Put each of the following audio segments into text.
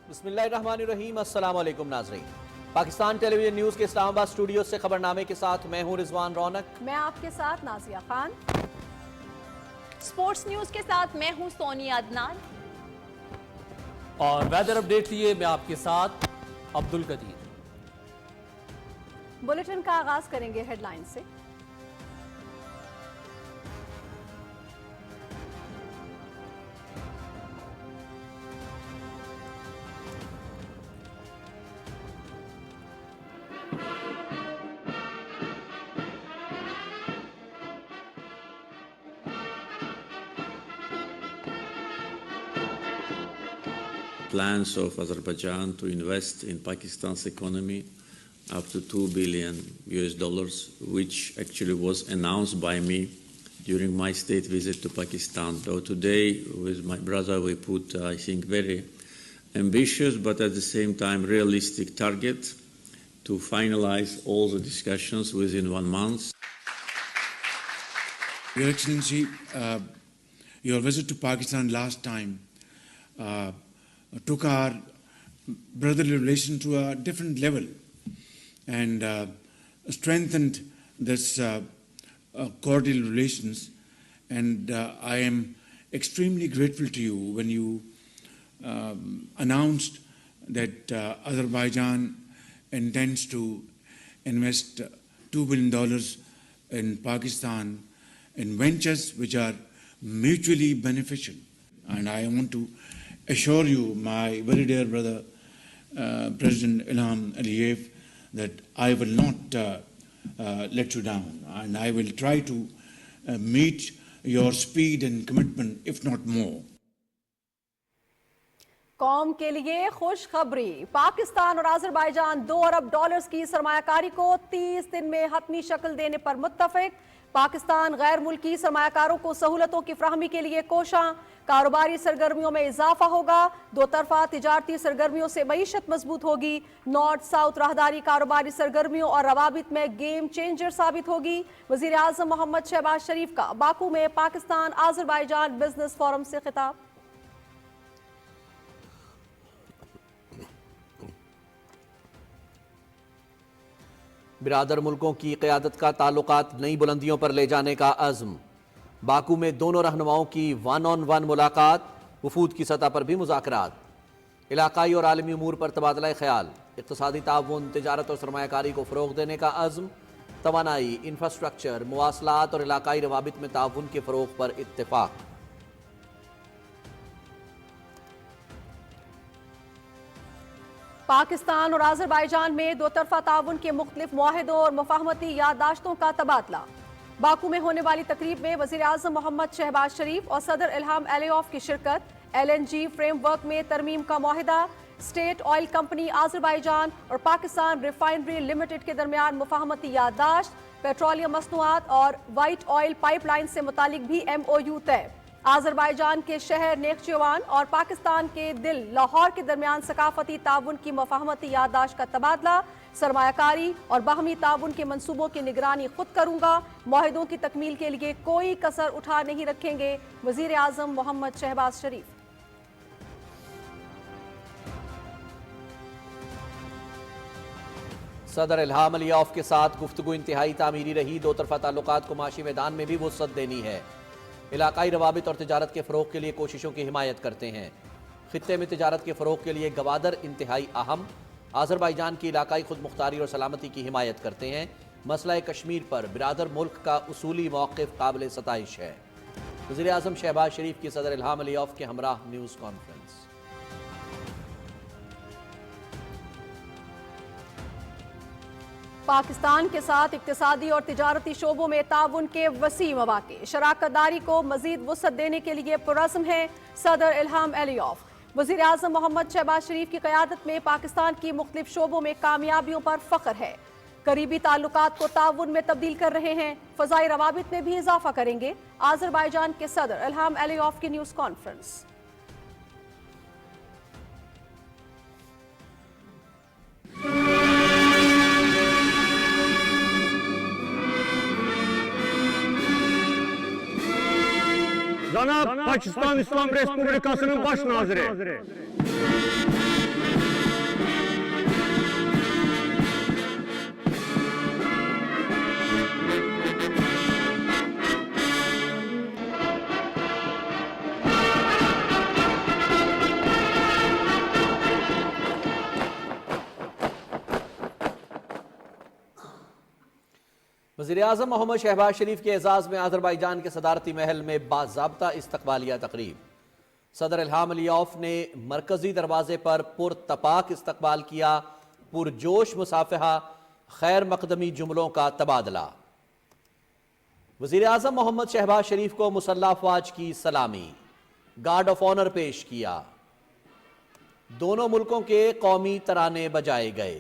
بسم اللہ الرحمن الرحیم، السلام علیکم ناظرین۔ پاکستان ٹیلی ویژن نیوز کے اسلام آباد اسٹوڈیو سے خبرنامے کے ساتھ میں ہوں رضوان رونق، میں آپ کے ساتھ نازیہ خان۔ سپورٹس نیوز کے ساتھ میں ہوں سونی عدنان، اور ویدر اپڈیٹ لیے میں آپ کے ساتھ عبدالقدیر۔ بلیٹن کا آغاز کریں گے ہیڈ لائن سے۔ Plans of Azerbaijan to invest in Pakistan's economy up to $2 billion, which actually was announced by me during my state visit to Pakistan. Though today, with my brother, we put, I think, very ambitious, but at the same time realistic target to finalize all the discussions within 1 month. Your Excellency, your visit to Pakistan last time took our brotherly relation to a different level and strengthened this cordial relations. And I am extremely grateful to you when you announced that Azerbaijan intends to invest $2 billion in Pakistan in ventures which are mutually beneficial. And I want to assure you, my very dear brother, President Ilham Aliyev, that I will not let you down, and I will try to meet your speed and commitment, if not more. قوم کے لیے خوشخبری، پاکستان اور آذربائیجان $2 ارب کی سرمایہ کاری کو 30 دن میں حتمی شکل دینے پر متفق۔ پاکستان غیر ملکی سرمایہ کاروں کو سہولتوں کی فراہمی کے لیے کوشاں، کاروباری سرگرمیوں میں اضافہ ہوگا، دو طرفہ تجارتی سرگرمیوں سے معیشت مضبوط ہوگی، نارتھ ساؤتھ راہداری کاروباری سرگرمیوں اور روابط میں گیم چینجر ثابت ہوگی۔ وزیر اعظم محمد شہباز شریف کا باکو میں پاکستان آذربائیجان بزنس فورم سے خطاب۔ برادر ملکوں کی قیادت کا تعلقات نئی بلندیوں پر لے جانے کا عزم۔ باکو میں دونوں رہنماؤں کی 1-on-1 ملاقات، وفود کی سطح پر بھی مذاکرات۔ علاقائی اور عالمی امور پر تبادلہ خیال، اقتصادی تعاون، تجارت اور سرمایہ کاری کو فروغ دینے کا عزم، توانائی، انفراسٹرکچر، مواصلات اور علاقائی روابط میں تعاون کے فروغ پر اتفاق۔ پاکستان اور آذربائیجان میں دو طرفہ تعاون کے مختلف معاہدوں اور مفاہمتی یادداشتوں کا تبادلہ۔ باکو میں ہونے والی تقریب میں وزیر اعظم محمد شہباز شریف اور صدر الہام علیوف کی شرکت۔ LNG فریم ورک میں ترمیم کا معاہدہ، اسٹیٹ آئل کمپنی آذربائیجان اور پاکستان ریفائنری لمیٹڈ کے درمیان مفاہمتی یادداشت، پیٹرولیم مصنوعات اور وائٹ آئل پائپ لائن سے متعلق بھی MOU طے۔ آذربائیجان کے شہر نیخچیوان اور پاکستان کے دل لاہور کے درمیان ثقافتی تعاون کی مفاہمتی یادداشت کا تبادلہ، سرمایہ کاری اور باہمی تعاون کے منصوبوں کی نگرانی خود کروں گا، معاہدوں کی تکمیل کے لیے کوئی کسر اٹھا نہیں رکھیں گے، وزیر اعظم محمد شہباز شریف۔ صدر الہام علیوف کے ساتھ گفتگو انتہائی تعمیری رہی، دو طرفہ تعلقات کو معاشی میدان میں بھی وسعت دینی ہے۔ علاقائی روابط اور تجارت کے فروغ کے لیے کوششوں کی حمایت کرتے ہیں۔ خطے میں تجارت کے فروغ کے لیے گوادر انتہائی اہم، آذربائیجان کی علاقائی خود مختاری اور سلامتی کی حمایت کرتے ہیں۔ مسئلہ کشمیر پر برادر ملک کا اصولی موقف قابل ستائش ہے۔ وزیر اعظم شہباز شریف کی صدر الہام علیوف کے ہمراہ نیوز کانفرنس۔ پاکستان کے ساتھ اقتصادی اور تجارتی شعبوں میں تعاون کے وسیع مواقع، شراکت داری کو مزید وسعت دینے کے لیے پرعزم ہے صدر الہام علیوف۔ وزیر اعظم محمد شہباز شریف کی قیادت میں پاکستان کی مختلف شعبوں میں کامیابیوں پر فخر ہے۔ قریبی تعلقات کو تعاون میں تبدیل کر رہے ہیں، فضائی روابط میں بھی اضافہ کریں گے۔ آذربائیجان کے صدر الہام علیوف کی news conference. Janaab Pakistan İslam Respublikası'nın baş naziri. وزیراعظم محمد شہباز شریف کے اعزاز میں آذربائیجان کے صدارتی محل میں باضابطہ استقبالیہ تقریب۔ صدر الہام علیوف نے مرکزی دروازے پر پرتپاک استقبال کیا، پرجوش مصافحہ، خیر مقدمی جملوں کا تبادلہ۔ وزیراعظم محمد شہباز شریف کو مسلح افواج کی سلامی، گارڈ آف آنر پیش کیا۔ دونوں ملکوں کے قومی ترانے بجائے گئے۔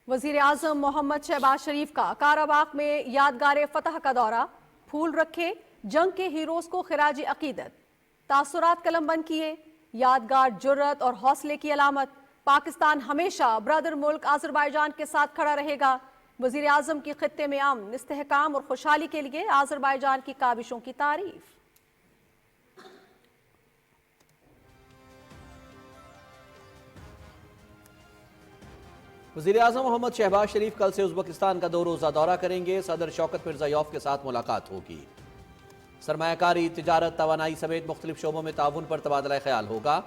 وزیر اعظم محمد شہباز شریف کا کاراباغ میں یادگار فتح کا دورہ، پھول رکھے، جنگ کے ہیروز کو خراج عقیدت، تاثرات قلم بند کیے۔ یادگار جرت اور حوصلے کی علامت، پاکستان ہمیشہ برادر ملک آذربائیجان کے ساتھ کھڑا رہے گا۔ وزیر اعظم کی خطے میں امن، استحکام اور خوشحالی کے لیے آذربائیجان کی کاوشوں کی تعریف۔ وزیراعظم محمد شہباز شریف کل سے ازبکستان کا 2 روزہ دورہ کریں گے۔ صدر شوکت مرزائیوف کے ساتھ ملاقات ہوگی۔ سرمایہ کاری، تجارت، توانائی سمیت مختلف شعبوں میں تعاون پر تبادلہ خیال ہوگا۔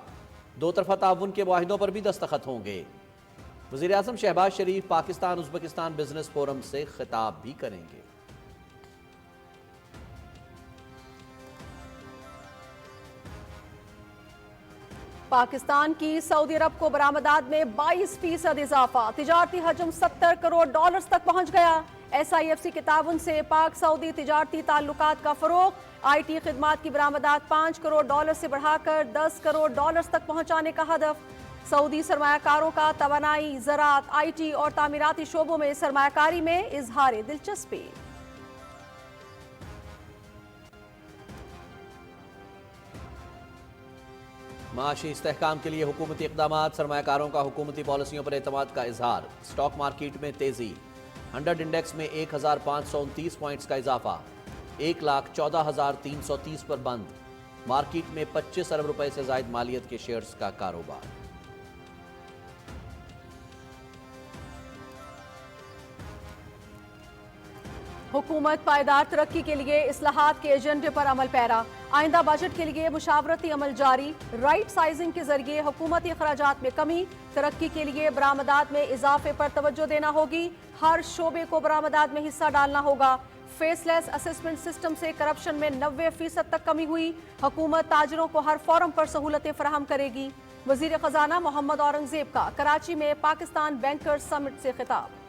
2 طرفہ تعاون کے معاہدوں پر بھی دستخط ہوں گے۔ وزیراعظم شہباز شریف پاکستان ازبکستان بزنس فورم سے خطاب بھی کریں گے۔ پاکستان کی سعودی عرب کو برآمدات میں 22% اضافہ، تجارتی حجم $70 کروڑ تک پہنچ گیا۔ SIFC کے تعاون سے پاک سعودی تجارتی تعلقات کا فروغ، IT خدمات کی برآمدات $5 کروڑ سے بڑھا کر $10 کروڑ تک پہنچانے کا ہدف۔ سعودی سرمایہ کاروں کا توانائی، زراعت، IT اور تعمیراتی شعبوں میں سرمایہ کاری میں اظہار دلچسپی۔ معاشی استحکام کے لیے حکومتی اقدامات، سرمایہ کاروں کا حکومتی پالیسیوں پر اعتماد کا اظہار۔ سٹاک مارکیٹ میں تیزی، 100 انڈیکس میں 1529 پوائنٹس کا اضافہ، 1,14,330 پر بند۔ مارکیٹ میں 25 ارب روپے سے زائد مالیت کے شیئرز کا کاروبار۔ حکومت پائیدار ترقی کے لیے اصلاحات کے ایجنڈے پر عمل پیرا، آئندہ بجٹ کے لیے مشاورتی عمل جاری۔ رائٹ سائزنگ کے ذریعے حکومتی اخراجات میں کمی، ترقی کے لیے برآمدات میں اضافے پر توجہ دینا ہوگی۔ ہر شعبے کو برآمدات میں حصہ ڈالنا ہوگا۔ فیس لیس اسسمنٹ سسٹم سے کرپشن میں 90% تک کمی ہوئی۔ حکومت تاجروں کو ہر فورم پر سہولتیں فراہم کرے گی۔ وزیر خزانہ محمد اورنگزیب کا کراچی میں پاکستان بینکرز سمٹ سے خطاب۔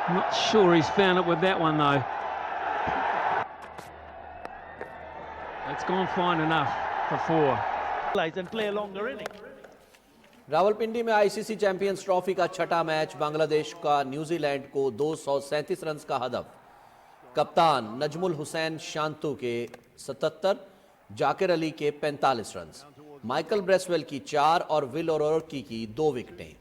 Not sure he's found it with that one though. It's gone fine enough for 4. And play a longer inning. Rawalpindi میں ICC چیمپئنز ٹرافی کا چھٹا میچ، بنگلہ دیش کا نیوزی لینڈ کو 237 رنز کا ہدف۔ کپتان نجم الحسین شانتو کے 77، جاکر علی کے 45 رنز، مائیکل بریسویل کی 4 اور ول اورورکی کی 2 وکٹیں۔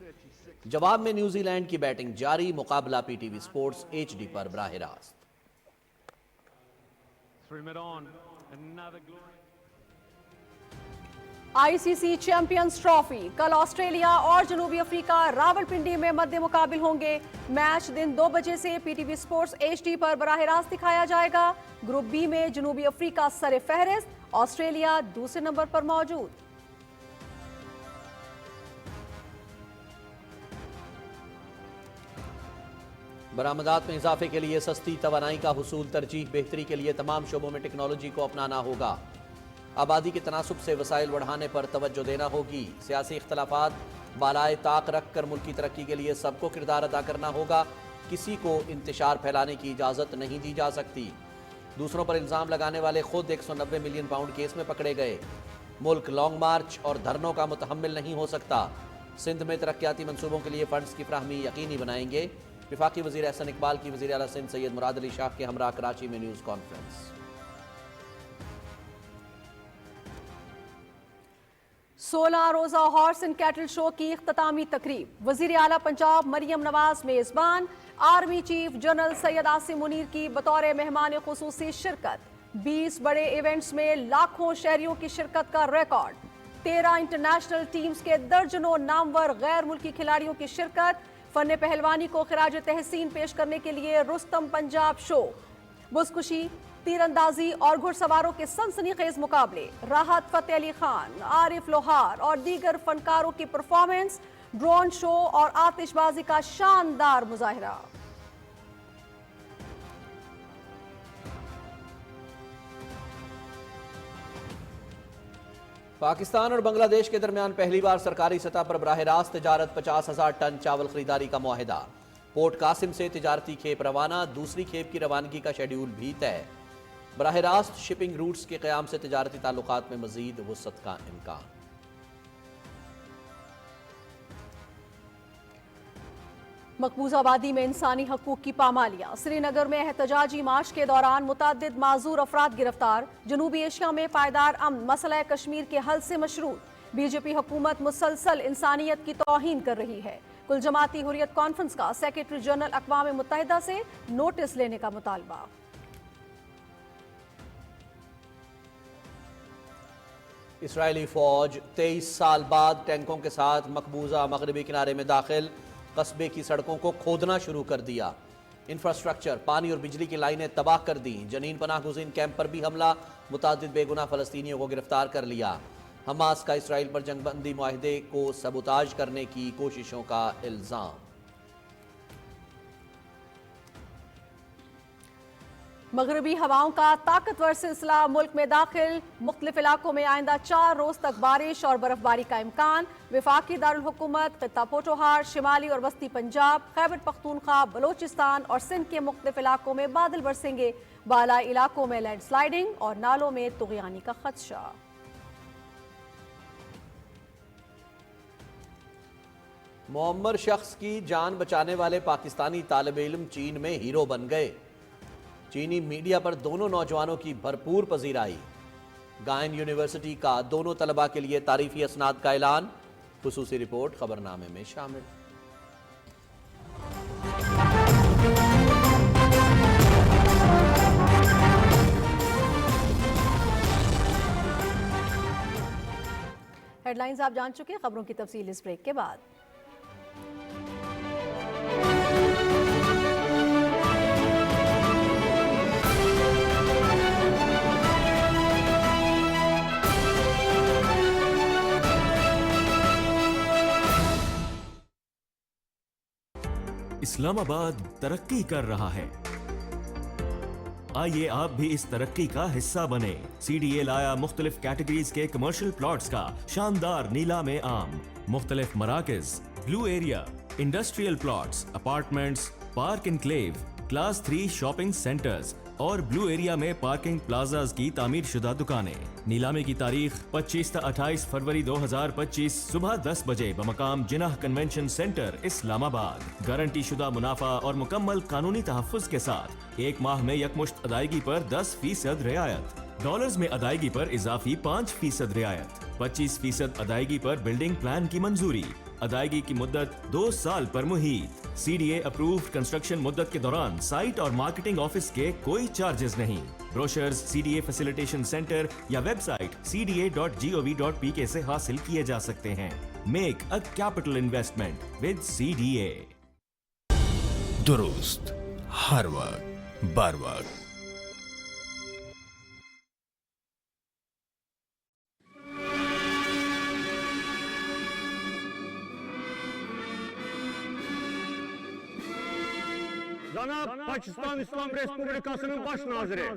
جواب میں نیوزی لینڈ کی بیٹنگ جاری، مقابلہ PTV سپورٹس HD پر براہ راست۔ ICC چیمپئنز ٹرافی کل آسٹریلیا اور جنوبی افریقہ راولپنڈی میں مد مقابل ہوں گے۔ میچ دن 2 بجے سے PTV سپورٹس HD پر براہ راست دکھایا جائے گا۔ گروپ B میں جنوبی افریقہ سر فہرست، آسٹریلیا دوسرے نمبر پر موجود۔ برآمدات میں اضافے کے لیے سستی توانائی کا حصول ترجیح، بہتری کے لیے تمام شعبوں میں ٹیکنالوجی کو اپنانا ہوگا۔ آبادی کے تناسب سے وسائل بڑھانے پر توجہ دینا ہوگی۔ سیاسی اختلافات بالائے طاق رکھ کر ملکی ترقی کے لیے سب کو کردار ادا کرنا ہوگا۔ کسی کو انتشار پھیلانے کی اجازت نہیں دی جا سکتی۔ دوسروں پر الزام لگانے والے خود 190 ملین پاؤنڈ کیس میں پکڑے گئے۔ ملک لانگ مارچ اور دھرنوں کا متحمل نہیں ہو سکتا۔ سندھ میں ترقیاتی منصوبوں کے لیے فنڈز کی فراہمی یقینی بنائیں گے۔ وفاقی وزیر احسن اقبال کی وزیر اعلیٰ سندھ سید مراد علی شاہ کے ہمراہ کراچی میں نیوز کانفرنس۔ 16 روزہ ہارس اینڈ کیٹل شو کی اختتامی تقریب، وزیر اعلیٰ پنجاب مریم نواز میزبان، army chief general Syed Asim Munir کی بطور مہمان خصوصی شرکت۔ 20 بڑے ایونٹس میں لاکھوں شہریوں کی شرکت کا ریکارڈ. 13 انٹرنیشنل ٹیمز کے درجنوں نامور غیر ملکی کھلاڑیوں کی شرکت. فن پہلوانی کو خراج تحسین پیش کرنے کے لیے رستم پنجاب شو. بزکشی، تیر اندازی اور گھڑ سواروں کے سنسنی خیز مقابلے. راحت فتح علی خان، عارف لوہار اور دیگر فنکاروں کی پرفارمنس. ڈرون شو اور آتش بازی کا شاندار مظاہرہ. پاکستان اور بنگلہ دیش کے درمیان پہلی بار سرکاری سطح پر براہ راست تجارت. 50,000 ٹن چاول خریداری کا معاہدہ. پورٹ قاسم سے تجارتی کھیپ روانہ. دوسری کھیپ کی روانگی کا شیڈیول بھی طے. براہ راست شپنگ روٹس کے قیام سے تجارتی تعلقات میں مزید وسعت کا امکان. مقبوضہ آبادی میں انسانی حقوق کی پامالیاں. سری نگر میں احتجاجی مارچ کے دوران متعدد معذور افراد گرفتار. جنوبی ایشیا میں پائیدار امن مسئلہ کشمیر کے حل سے مشروط. بی جے پی حکومت مسلسل انسانیت کی توہین کر رہی ہے. کل جماعتی حریت کانفرنس کا سیکرٹری جنرل اقوام متحدہ سے نوٹس لینے کا مطالبہ. اسرائیلی فوج 23 سال بعد ٹینکوں کے ساتھ مقبوضہ مغربی کنارے میں داخل. قصبے کی سڑکوں کو کھودنا شروع کر دیا. انفراسٹرکچر، پانی اور بجلی کی لائنیں تباہ کر دیں. جنین پناہ گزین کیمپ پر بھی حملہ. متعدد بے گناہ فلسطینیوں کو گرفتار کر لیا. حماس کا اسرائیل پر جنگ بندی معاہدے کو سبوتاژ کرنے کی کوششوں کا الزام. مغربی ہواؤں کا طاقتور سلسلہ ملک میں داخل. مختلف علاقوں میں آئندہ 4 روز تک بارش اور برف باری کا امکان. وفاقی دارالحکومت، خطہ پوٹوہار، شمالی اور وسطی پنجاب، خیبر پختونخوا، بلوچستان اور سندھ کے مختلف علاقوں میں بادل برسیں گے. بالائی علاقوں میں لینڈ سلائیڈنگ اور نالوں میں طغیانی کا خدشہ. معمر شخص کی جان بچانے والے پاکستانی طالب علم چین میں ہیرو بن گئے. چینی میڈیا پر دونوں نوجوانوں کی بھرپور پذیرائی. گائن یونیورسٹی کا دونوں طلباء کے لیے تعریفی اسناد کا اعلان. خصوصی رپورٹ خبرنامے میں شامل. ہیڈ لائنز آپ جان چکے. خبروں کی تفصیل اس بریک کے بعد. اسلام آباد ترقی کر رہا ہے. آئیے آپ بھی اس ترقی کا حصہ بنے. سی ڈی اے لایا مختلف کیٹیگریز کے کمرشل پلاٹس کا شاندار نیلام عام. مختلف مراکز، blue area, industrial plots, apartments, park enclave, class 3 shopping centres اور بلو ایریا میں پارکنگ پلازاز کی تعمیر شدہ دکانیں. نیلامی کی تاریخ 25 تا 28 فروری 2025 صبح 10 بجے بمقام جناح کنونشن سینٹر اسلام آباد. گارنٹی شدہ منافع اور مکمل قانونی تحفظ کے ساتھ 1 ماہ میں یکمشت ادائیگی پر 10% رعایت. ڈالرز میں ادائیگی پر اضافی 5% رعایت. 25% ادائیگی پر بلڈنگ پلان کی منظوری. ادائیگی کی مدت 2 سال پر محیط. C D A approved construction مدت کے دوران سائٹ اور مارکیٹنگ آفس کے کوئی چارجز نہیں. Brochures C D A facilitation centre یا ویب سائٹ cda.gov.pk سے حاصل کیے جا سکتے ہیں. Make a capital investment with C D A. درست ہر وقت بر وقت. جناب پاکستان اسلام ریسپبلکاسının baş naziri.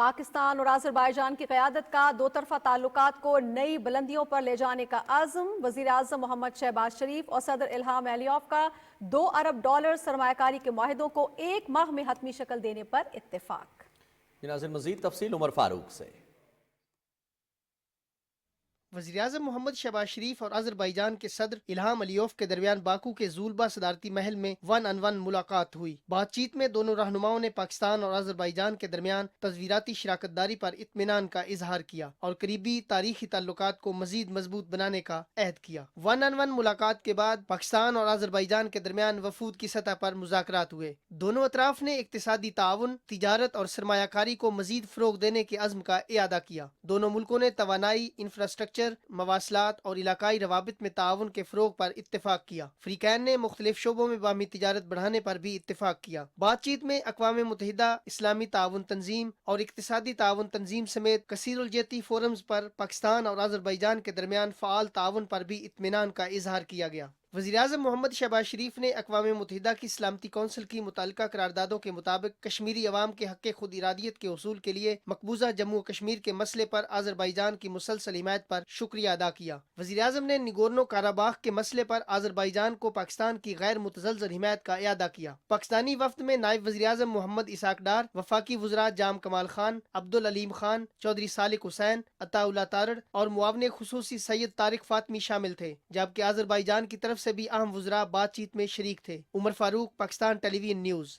پاکستان اور آذربائیجان کی قیادت کا دو طرفہ تعلقات کو نئی بلندیوں پر لے جانے کا عزم. وزیر اعظم محمد شہباز شریف اور صدر الہام علیوف کا $2 ارب سرمایہ کاری کے معاہدوں کو 1 ماہ میں حتمی شکل دینے پر اتفاق. ناظرین مزید تفصیل عمر فاروق سے. وزیراعظم محمد شہباز شریف اور آذربائیجان کے صدر الہام علیوف کے درمیان باکو کے زولبا صدارتی محل میں 1-on-1 ملاقات ہوئی. بات چیت میں دونوں رہنماؤں نے پاکستان اور آذربائیجان کے درمیان تصویراتی شراکت داری پر اطمینان کا اظہار کیا اور قریبی تاریخی تعلقات کو مزید مضبوط بنانے کا عہد کیا. 1-on-1 ملاقات کے بعد پاکستان اور آذربائیجان کے درمیان وفود کی سطح پر مذاکرات ہوئے. دونوں اطراف نے اقتصادی تعاون، تجارت اور سرمایہ کاری کو مزید فروغ دینے کے عزم کا اعادہ کیا. دونوں ملکوں نے توانائی، انفراسٹرکچر، مواصلات اور علاقائی روابط میں تعاون کے فروغ پر اتفاق کیا. فریقین نے مختلف شعبوں میں باہمی تجارت بڑھانے پر بھی اتفاق کیا. بات چیت میں اقوام متحدہ، اسلامی تعاون تنظیم اور اقتصادی تعاون تنظیم سمیت کثیر الجہتی فورمز پر پاکستان اور آذربائیجان کے درمیان فعال تعاون پر بھی اطمینان کا اظہار کیا گیا. وزیراعظم محمد شہباز شریف نے اقوام متحدہ کی سلامتی کونسل کی متعلقہ قراردادوں کے مطابق کشمیری عوام کے حق خود ارادیت کے حصول کے لیے مقبوضہ جموں و کشمیر کے مسئلے پر آذربائیجان کی مسلسل حمایت پر شکریہ ادا کیا. وزیراعظم نے نگورنو کاراباخ کے مسئلے پر آذربائیجان کو پاکستان کی غیر متزلزل حمایت کا اعادہ کیا. پاکستانی وفد میں نائب وزیراعظم محمد اسحاق ڈار، وفاقی وزراء جام کمال خان، عبدالعلیم خان، چودھری صالح حسین، عطا اللہ تارڑ اور معاون خصوصی سید طارق فاطمی شامل تھے، جبکہ آذربائیجان کی طرف سے بھی اہم وزراء بات چیت میں شریک تھے. عمر فاروق، پاکستان ٹیلی ویژن نیوز.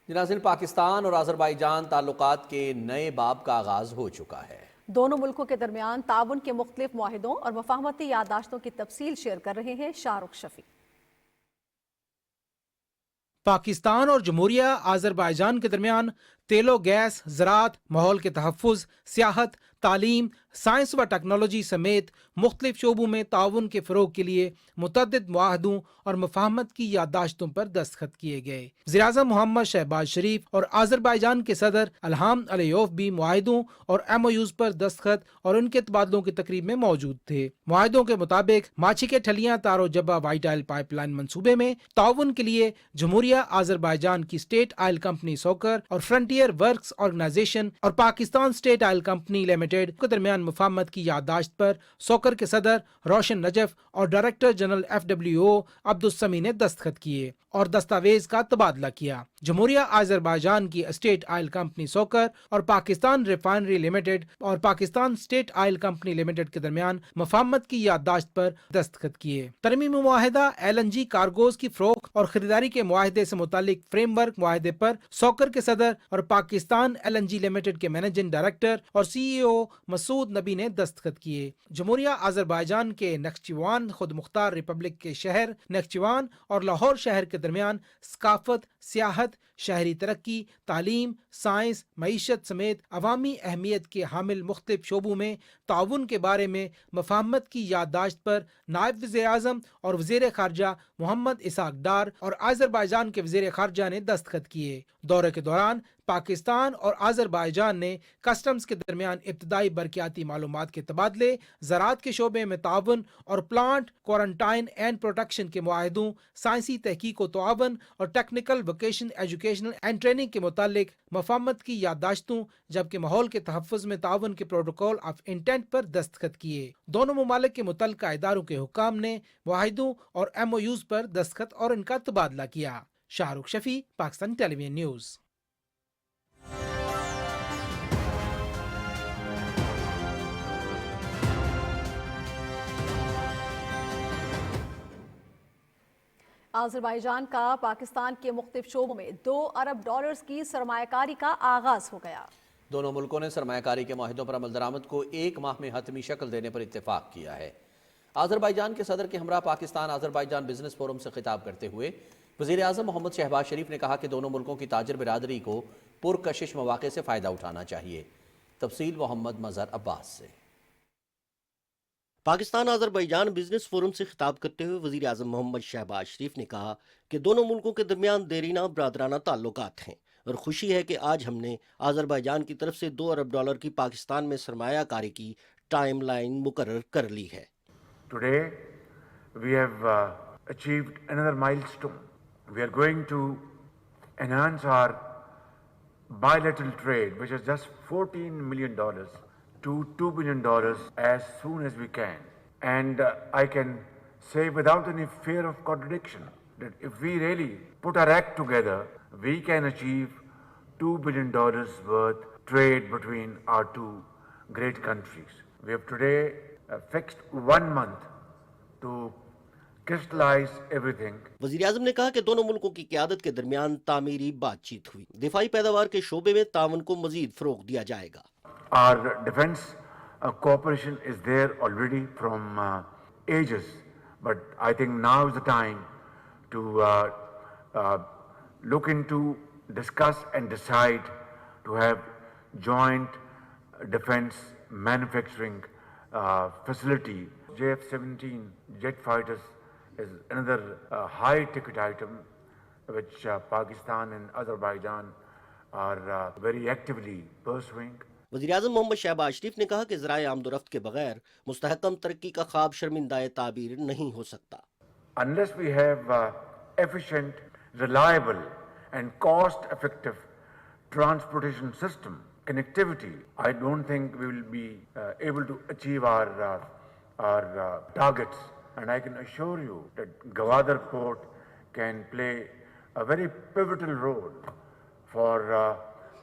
ناظرین پاکستان اور آذربائیجان تعلقات کے نئے باب کا آغاز ہو چکا ہے. دونوں ملکوں کے درمیان تعاون کے مختلف معاہدوں اور مفاہمتی یادداشتوں کی تفصیل شیئر کر رہے ہیں شاہ رخ شفیع. پاکستان اور جمہوریہ آذربائیجان کے درمیان تیل و گیس، زراعت، ماحول کے تحفظ، سیاحت، تعلیم، سائنس و ٹیکنالوجی سمیت مختلف شعبوں میں تعاون کے فروغ کے لیے متعدد معاہدوں اور مفاہمت کی یادداشتوں پر دستخط کیے گئے. وزیراعظم محمد شہباز شریف اور آذربائیجان کے صدر الہام علیوف بھی معاہدوں اور MOUs پر دستخط اور ان کے تبادلوں کی تقریب میں موجود تھے. معاہدوں کے مطابق ماچھی کے ٹھلیاں تارو Jabba white oil pipe line منصوبے میں تعاون کے لیے جمہوریہ آذربائیجان کی اسٹیٹ آئل کمپنی سوکر اور فرنٹیئر ورکس آرگنائزیشن اور Pakistan state oil company limited کے درمیان مفاہمت کی یادداشت پر سوکر کے صدر روشن نجف اور ڈائریکٹر جنرل FWO عبدالسمی نے دستخط کیے اور دستاویز کا تبادلہ کیا. جمہوریہ آذربائیجان کی اسٹیٹ آئل کمپنی سوکر اور پاکستان ریفائنری لمیٹڈ اور Pakistan state oil company limited کے درمیان مفاہمت کی یادداشت پر دستخط کیے. ترمیمی معاہدہ LNG کارگوز کی فروخت اور خریداری کے معاہدے سے متعلق فریم ورک معاہدے پر سوکر کے صدر اور پاکستان LNG لمیٹڈ کے مینیجنگ ڈائریکٹر اور CEO مسعود نبی نے دستخط کیے. جمہوریہ آذربائیجان کے نخچیوان خود مختار ریپبلک کے شہر نخچیوان اور لاہور شہر کے درمیان ثقافت، سیاحت، شہری ترقی، تعلیم، سائنس، معیشت سمیت عوامی اہمیت کے حامل مختلف شعبوں میں تعاون کے بارے میں مفاہمت کی یادداشت پر نائب وزیر اعظم اور وزیر خارجہ محمد اسحاق ڈار اور آذربائیجان کے وزیر خارجہ نے دستخط کیے. دورے کے دوران پاکستان اور آذربائیجان نے کسٹمز کے درمیان ابتدائی برقیاتی معلومات کے تبادلے، زراعت کے شعبے میں تعاون اور پلانٹ کوارنٹائن اینڈ پروٹیکشن کے معاہدوں، سائنسی تحقیق و تعاون اور technical vocation educational and training کے متعلق مفاہمت کی یادداشتوں، جبکہ ماحول کے تحفظ میں تعاون کے پروٹوکول آف انٹینٹ پر دستخط کیے. دونوں ممالک کے متعلقہ اداروں کے حکام نے معاہدوں اور MOUs پر دستخط اور ان کا تبادلہ کیا. شاہ رخ شفیع، پاکستان ٹیلی ویژن نیوز. آذربائیجان کا پاکستان کے مختلف شعبوں میں $2 ارب کی سرمایہ کاری کا آغاز ہو گیا. دونوں ملکوں نے سرمایہ کاری کے معاہدوں پر عمل درآمد کو 1 ماہ میں حتمی شکل دینے پر اتفاق کیا ہے. آذربائیجان کے صدر کے ہمراہ پاکستان آذربائیجان بزنس فورم سے خطاب کرتے ہوئے وزیر اعظم محمد شہباز شریف نے کہا کہ دونوں ملکوں کی تاجر برادری کو پرکشش مواقع سے فائدہ اٹھانا چاہیے. تفصیل محمد مظہر عباس سے. پاکستان آذربائیجان بزنس فورم سے خطاب کرتے ہوئے وزیر اعظم محمد شہباز شریف نے کہا کہ دونوں ملکوں کے درمیان دیرینہ برادرانہ تعلقات ہیں اور خوشی ہے کہ آج ہم نے آذربائیجان کی طرف سے $2 ارب کی پاکستان میں سرمایہ کاری کی ٹائم لائن مقرر کر لی ہے. Today, we have achieved another milestone. We are going to enhance our bilateral trade, which is just $14 million, to $2 billion as soon as we can. And I can say without any fear of contradiction that if we really put our act together, we can achieve $2 billion worth trade between our two great countries. We have today fixed 1 month to crystallize everything. वज़ीर-ए-आज़म ने कहा कि दोनों मुल्कों की क़यादत के दरमियान तामीरी बातचीत हुई। दिफाई पैदावार के शोबे में तावन को मज़ीद फ़रोग़ दिया जाएगा। Our defense cooperation is there already from ages, but I think now is the time to look into, discuss and decide to have joint defense manufacturing facility. JF-17 jet fighters is another high-ticket item which Pakistan and Azerbaijan are very actively pursuing. वज़ीर-ए-आज़म मोहम्मद शहबाज शरीफ ने कहा कि ज़राए आमदोरफ्त के बगैर मुस्तहकम तरक्की का ख्वाब शर्मिंदाए ताबीर नहीं हो सकता। Unless we have efficient, reliable and cost-effective transportation system, connectivity, I don't think we will be able to achieve our targets. And I can assure you that Gwadar Port can play a very pivotal role for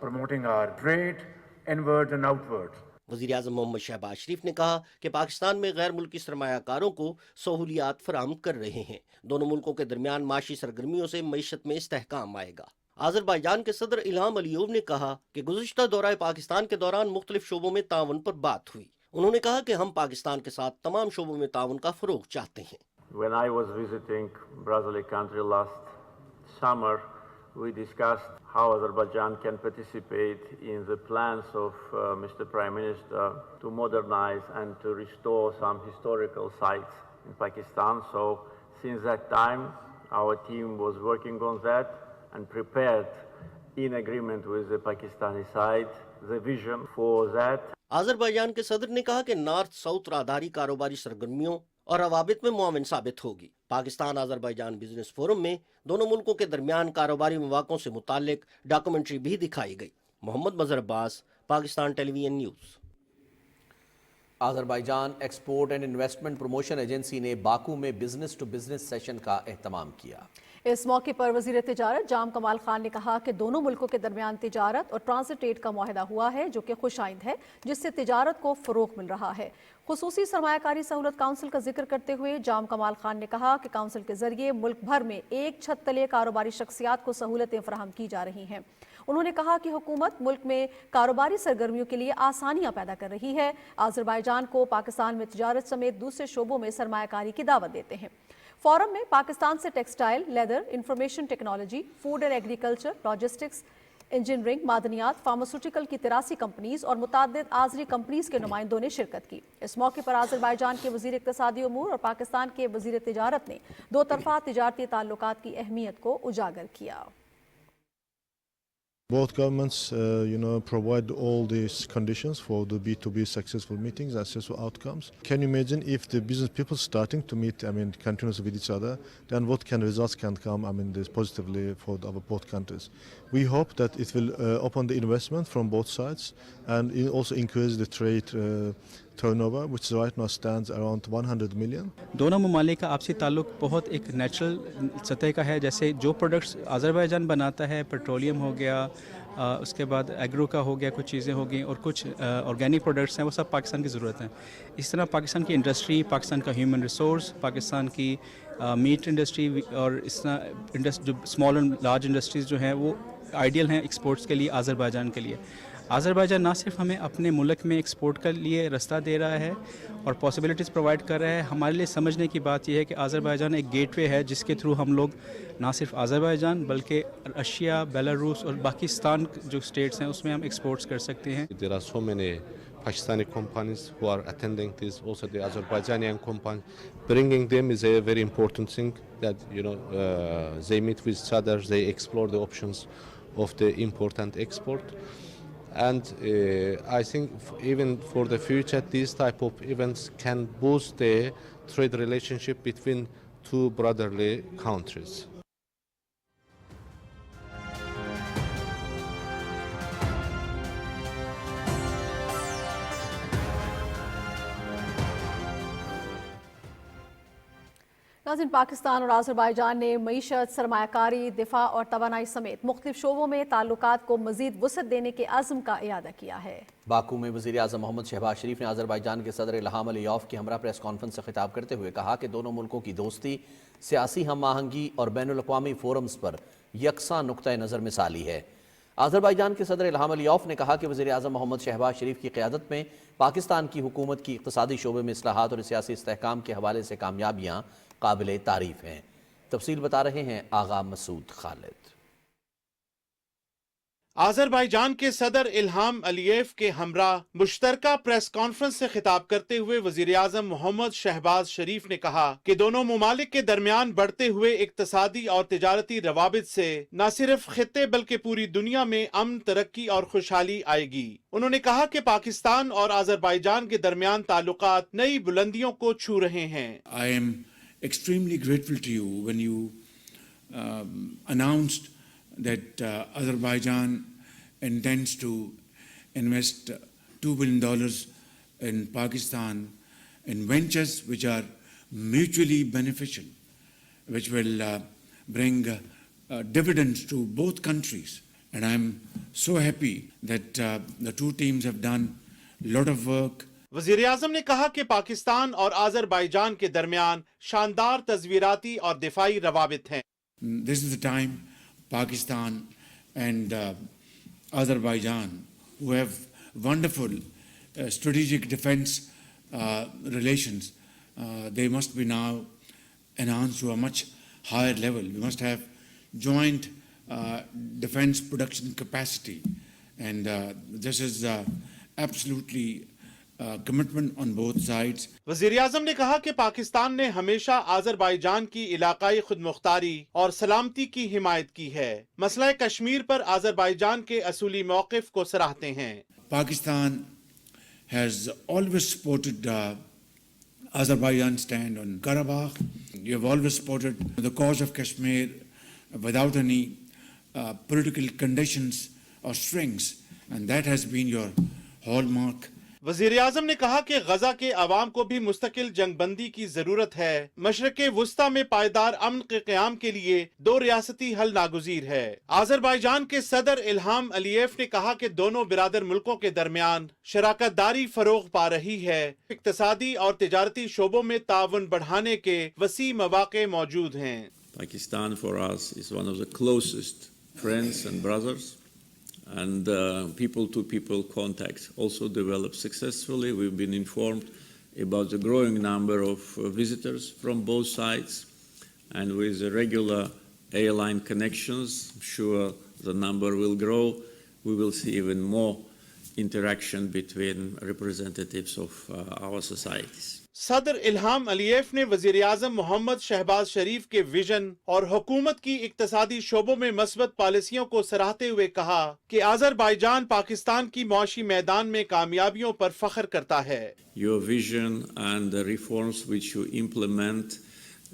promoting our trade inwards and outwards. वज़ीर-ए-आज़म मोहम्मद शहबाज शरीफ ने कहा कि पाकिस्तान में गैर मुल्की सरमायाकारों को सहूलियात फराहम कर रहे हैं। दोनों मुल्कों के दरमियान माशी सरगर्मियों से मईशत में इस्तेहकाम आएगा। आज़रबाईजान के सदर इल्हाम अलीयोव ने कहा कि गुज़िश्ता दौरा पाकिस्तान के दौरान मुख्तलिफ शोबों में तावन पर बात हुई। उन्होंने कहा कि हम पाकिस्तान के साथ तमाम शोबों में तावन का फ़रोग़ चाहते हैं। When I was visiting Brazil country last summer, we discussed how Azerbaijan can participate in the plans of Mr. Prime Minister to modernize and to restore some historical sites in Pakistan. So since that time, our team was working on that and prepared, in agreement with the Pakistani side, the vision for that. Azerbaijan के सदर ने कहा कि north south राहदारी कारोबारी सरगर्मियों और रवाबित में मुआविन साबित होगी। पाकिस्तान आज़रबाईजान बिजनेस फोरम में दोनों मुल्कों के दरमियान कारोबारी मौक़ों से मुताल्लिक डॉक्यूमेंट्री भी दिखाई गई। Mohammad Mazhar Abbas, Pakistan television news. Azerbaijan export and investment promotion agency ने बाकू में बिजनेस टू बिजनेस सेशन का एहतमाम किया। इस मौके पर वज़ीर तिजारत जाम कमाल खान ने कहा कि दोनों मुल्कों के दरमियान तिजारत और ट्रांजिट ट्रेड का मुआहदा हुआ है जो कि खुशाइंद है, जिससे तिजारत को फ़रोग़ मिल रहा है। खुसूसी सरमायाकारी सहूलत काउंसिल का जिक्र करते हुए जाम कमाल खान ने कहा कि काउंसिल के जरिए मुल्क भर में एक छत तले कारोबारी शख्सियात को सहूलतें फराहम की जा रही हैं। उन्होंने कहा कि हुकूमत मुल्क में कारोबारी सरगर्मियों के लिए आसानियां पैदा कर रही है। आज़रबाईजान को पाकिस्तान में तिजारत समेत दूसरे शोबों में सरमायाकारी की दावत देते हैं। फोरम में पाकिस्तान से textile, leather, information technology, food and agriculture, logistics, engineering, मादनियात, फार्मास्यूटिकल की 83 कंपनीज और मुताद्दिद आज़री कंपनीज के नुमाइंदों ने शिरकत की। इस मौके पर आज़रबाईजान के वज़ीर इक़्तिसादी उमूर और पाकिस्तान के वज़ीर तिजारत ने दो तरफ़ा तिजारती ताल्लुकात की अहमियत को उजागर किया। Both governments, provide all these conditions for the B2B successful meetings and successful outcomes. Can you imagine if the business people starting to meet, continuously with each other, then what results can come, this positively for our both countries. We hope that it will open the investment from both sides and it also increase the trade turnover, which right now stands around 100 million. दोनों ममालिक का आपसी ताल्लुक बहुत एक natural सतह का है। जैसे जो प्रोडक्ट्स आज़रबाईजान बनाता है, पेट्रोलियम हो गया, उसके बाद एग्रो का हो गया, कुछ चीज़ें हो गई और कुछ ऑर्गेनिक प्रोडक्ट्स हैं, वो सब पाकिस्तान की ज़रूरत है। इस तरह पाकिस्तान की इंडस्ट्री, पाकिस्तान का ह्यूमन रिसोर्स, पाकिस्तान की मीट इंडस्ट्री और इस तरह जो स्मॉल एंड लार्ज इंडस्ट्रीज़ जो हैं वो आइडियल हैं एक्सपोर्ट्स के लिए, आज़रबाईजान के लिए। आज़रबाईजान ना सिर्फ हमें अपने मुल्क में एक्सपोर्ट के लिए रास्ता दे रहा है और पॉसिबिलिटीज़ प्रोवाइड कर रहा है। हमारे लिए समझने की बात यह है कि आज़रबाईजान एक गेटवे है जिसके थ्रू हम लोग ना सिर्फ आज़रबाईजान बल्कि रशिया, बेलारूस और पाकिस्तान जो स्टेट्स हैं उसमें हम एक्सपोर्ट्स कर सकते हैं। There are so many Pakistani companies who are attending this, also the Azerbaijani companies. Bringing them is a very important thing that, they meet with each other, they explore the options of the import and export. And I think even for the future, these type of events can boost the trade relationship between two brotherly countries. नाज़रीन, पाकिस्तान और Azerbaijan ने मईशत, सरमायाकारी, दिफा और तवानाई समेत मुख्तलिफ शोबों में ताल्लुकात को मज़ीद वुसअत देने के अज़्म का इयादा किया है। बाकू में वज़ीर आज़म मोहम्मद शहबाज शरीफ ने आज़रबाईजान के सदर इल्हाम अलीयॉफ की हमरा प्रेस कॉन्फ्रेंस से खिताब करते हुए कहा कि दोनों मुल्कों की दोस्ती, सियासी हम आहंगी और बैनुल अक़वामी फोरम्स पर यकसा नुक्ता नज़र मिसाली है। आज़रबाईजान के सदर इल्हाम अलीयॉफ ने कहा कि वज़ीर आज़म मोहम्मद शहबाज शरीफ की क़यादत में पाकिस्तान की हुकूमत की इक़्तिसादी शोबे में इस्लाहात और सियासी इस्तेहकाम के हवाले से कामयाबियाँ काबिल तारीफ हैं। तफसील बता रहे हैं आगा मसूद खालिद। आज़रबाईजान के सदर इल्हाम अलीयेव के हमरा मुश्तरका प्रेस कॉन्फ्रेंस से खिताब करते हुए वज़ीर आज़म मोहम्मद शहबाज शरीफ ने कहा कि दोनों मुमालिक के दरमियान बढ़ते हुए इक्तसादी और तिजारती रवाबित से न सिर्फ खित्ते बल्कि पूरी दुनिया में अमन, तरक्की और खुशहाली आएगी। उन्होंने कहा कि पाकिस्तान और आज़रबाईजान के दरमियान ताल्लुकात नई बुलंदियों को छू रहे हैं। I am extremely grateful to you when you announced that Azerbaijan intends to invest $2 billion in Pakistan in ventures which are mutually beneficial, which will bring dividends to both countries. And I'm so happy that the two teams have done a lot of work. वज़ीर आज़म ने कहा कि पाकिस्तान और Azerbaijan के दरमियान शानदार तज़वीराती और दिफाई रवाबित हैं। This is the time Pakistan and Azerbaijan, who have wonderful strategic defense relations, they must be now enhanced to a much higher level. We must have joint defense production capacity, and this is absolutely commitment on both sides. वज़ीर आज़म ने कहा कि पाकिस्तान ने हमेशा Azerbaijan की इलाकाई खुदमुख्तारी और सलामती की हिमायत की है। मसला कश्मीर पर आज़रबाईजान के असूली मौक़िफ़ को सराहते हैं। Pakistan has always supported Azerbaijan's stand on Karabakh. You have always supported the cause of Kashmir without any political conditions or strings, and that has been your hallmark. वज़ीर आज़म ने कहा कि गजा के अवाम को भी मुस्तकिल जंगबंदी की जरूरत है। मशरक़े वुस्ता में पायदार अमन के क़याम के लिए दो रियासती हल नागुज़ीर है। आज़रबाईजान के सदर इल्हाम अलीयेव ने कहा कि दोनों बिरादर मुल्कों के दरमियान शराकतदारी फ़रोग़ पा रही है। इक़्तिसादी और तिजारती शोबों में ताउन बढ़ाने के वसी मौक़े मौजूद हैं। Pakistan for us is one of the closest friends and brothers. And people-to-people contact also developed successfully. We've been informed about the growing number of visitors from both sides, and with the regular airline connections, I'm sure the number will grow. We will see even more interaction between representatives of our societies. सदर Ilham Aliyev ने वज़ीर आज़म मोहम्मद शहबाज शरीफ के vision और हुकूमत की इक्तसादी शोबों में मस्बत पॉलिसियों को सराहते हुए कहा कि आज़रबाईजान पाकिस्तान की मुआशी मैदान में कामयाबियों पर फख्र करता है। Your vision and the reforms which you implement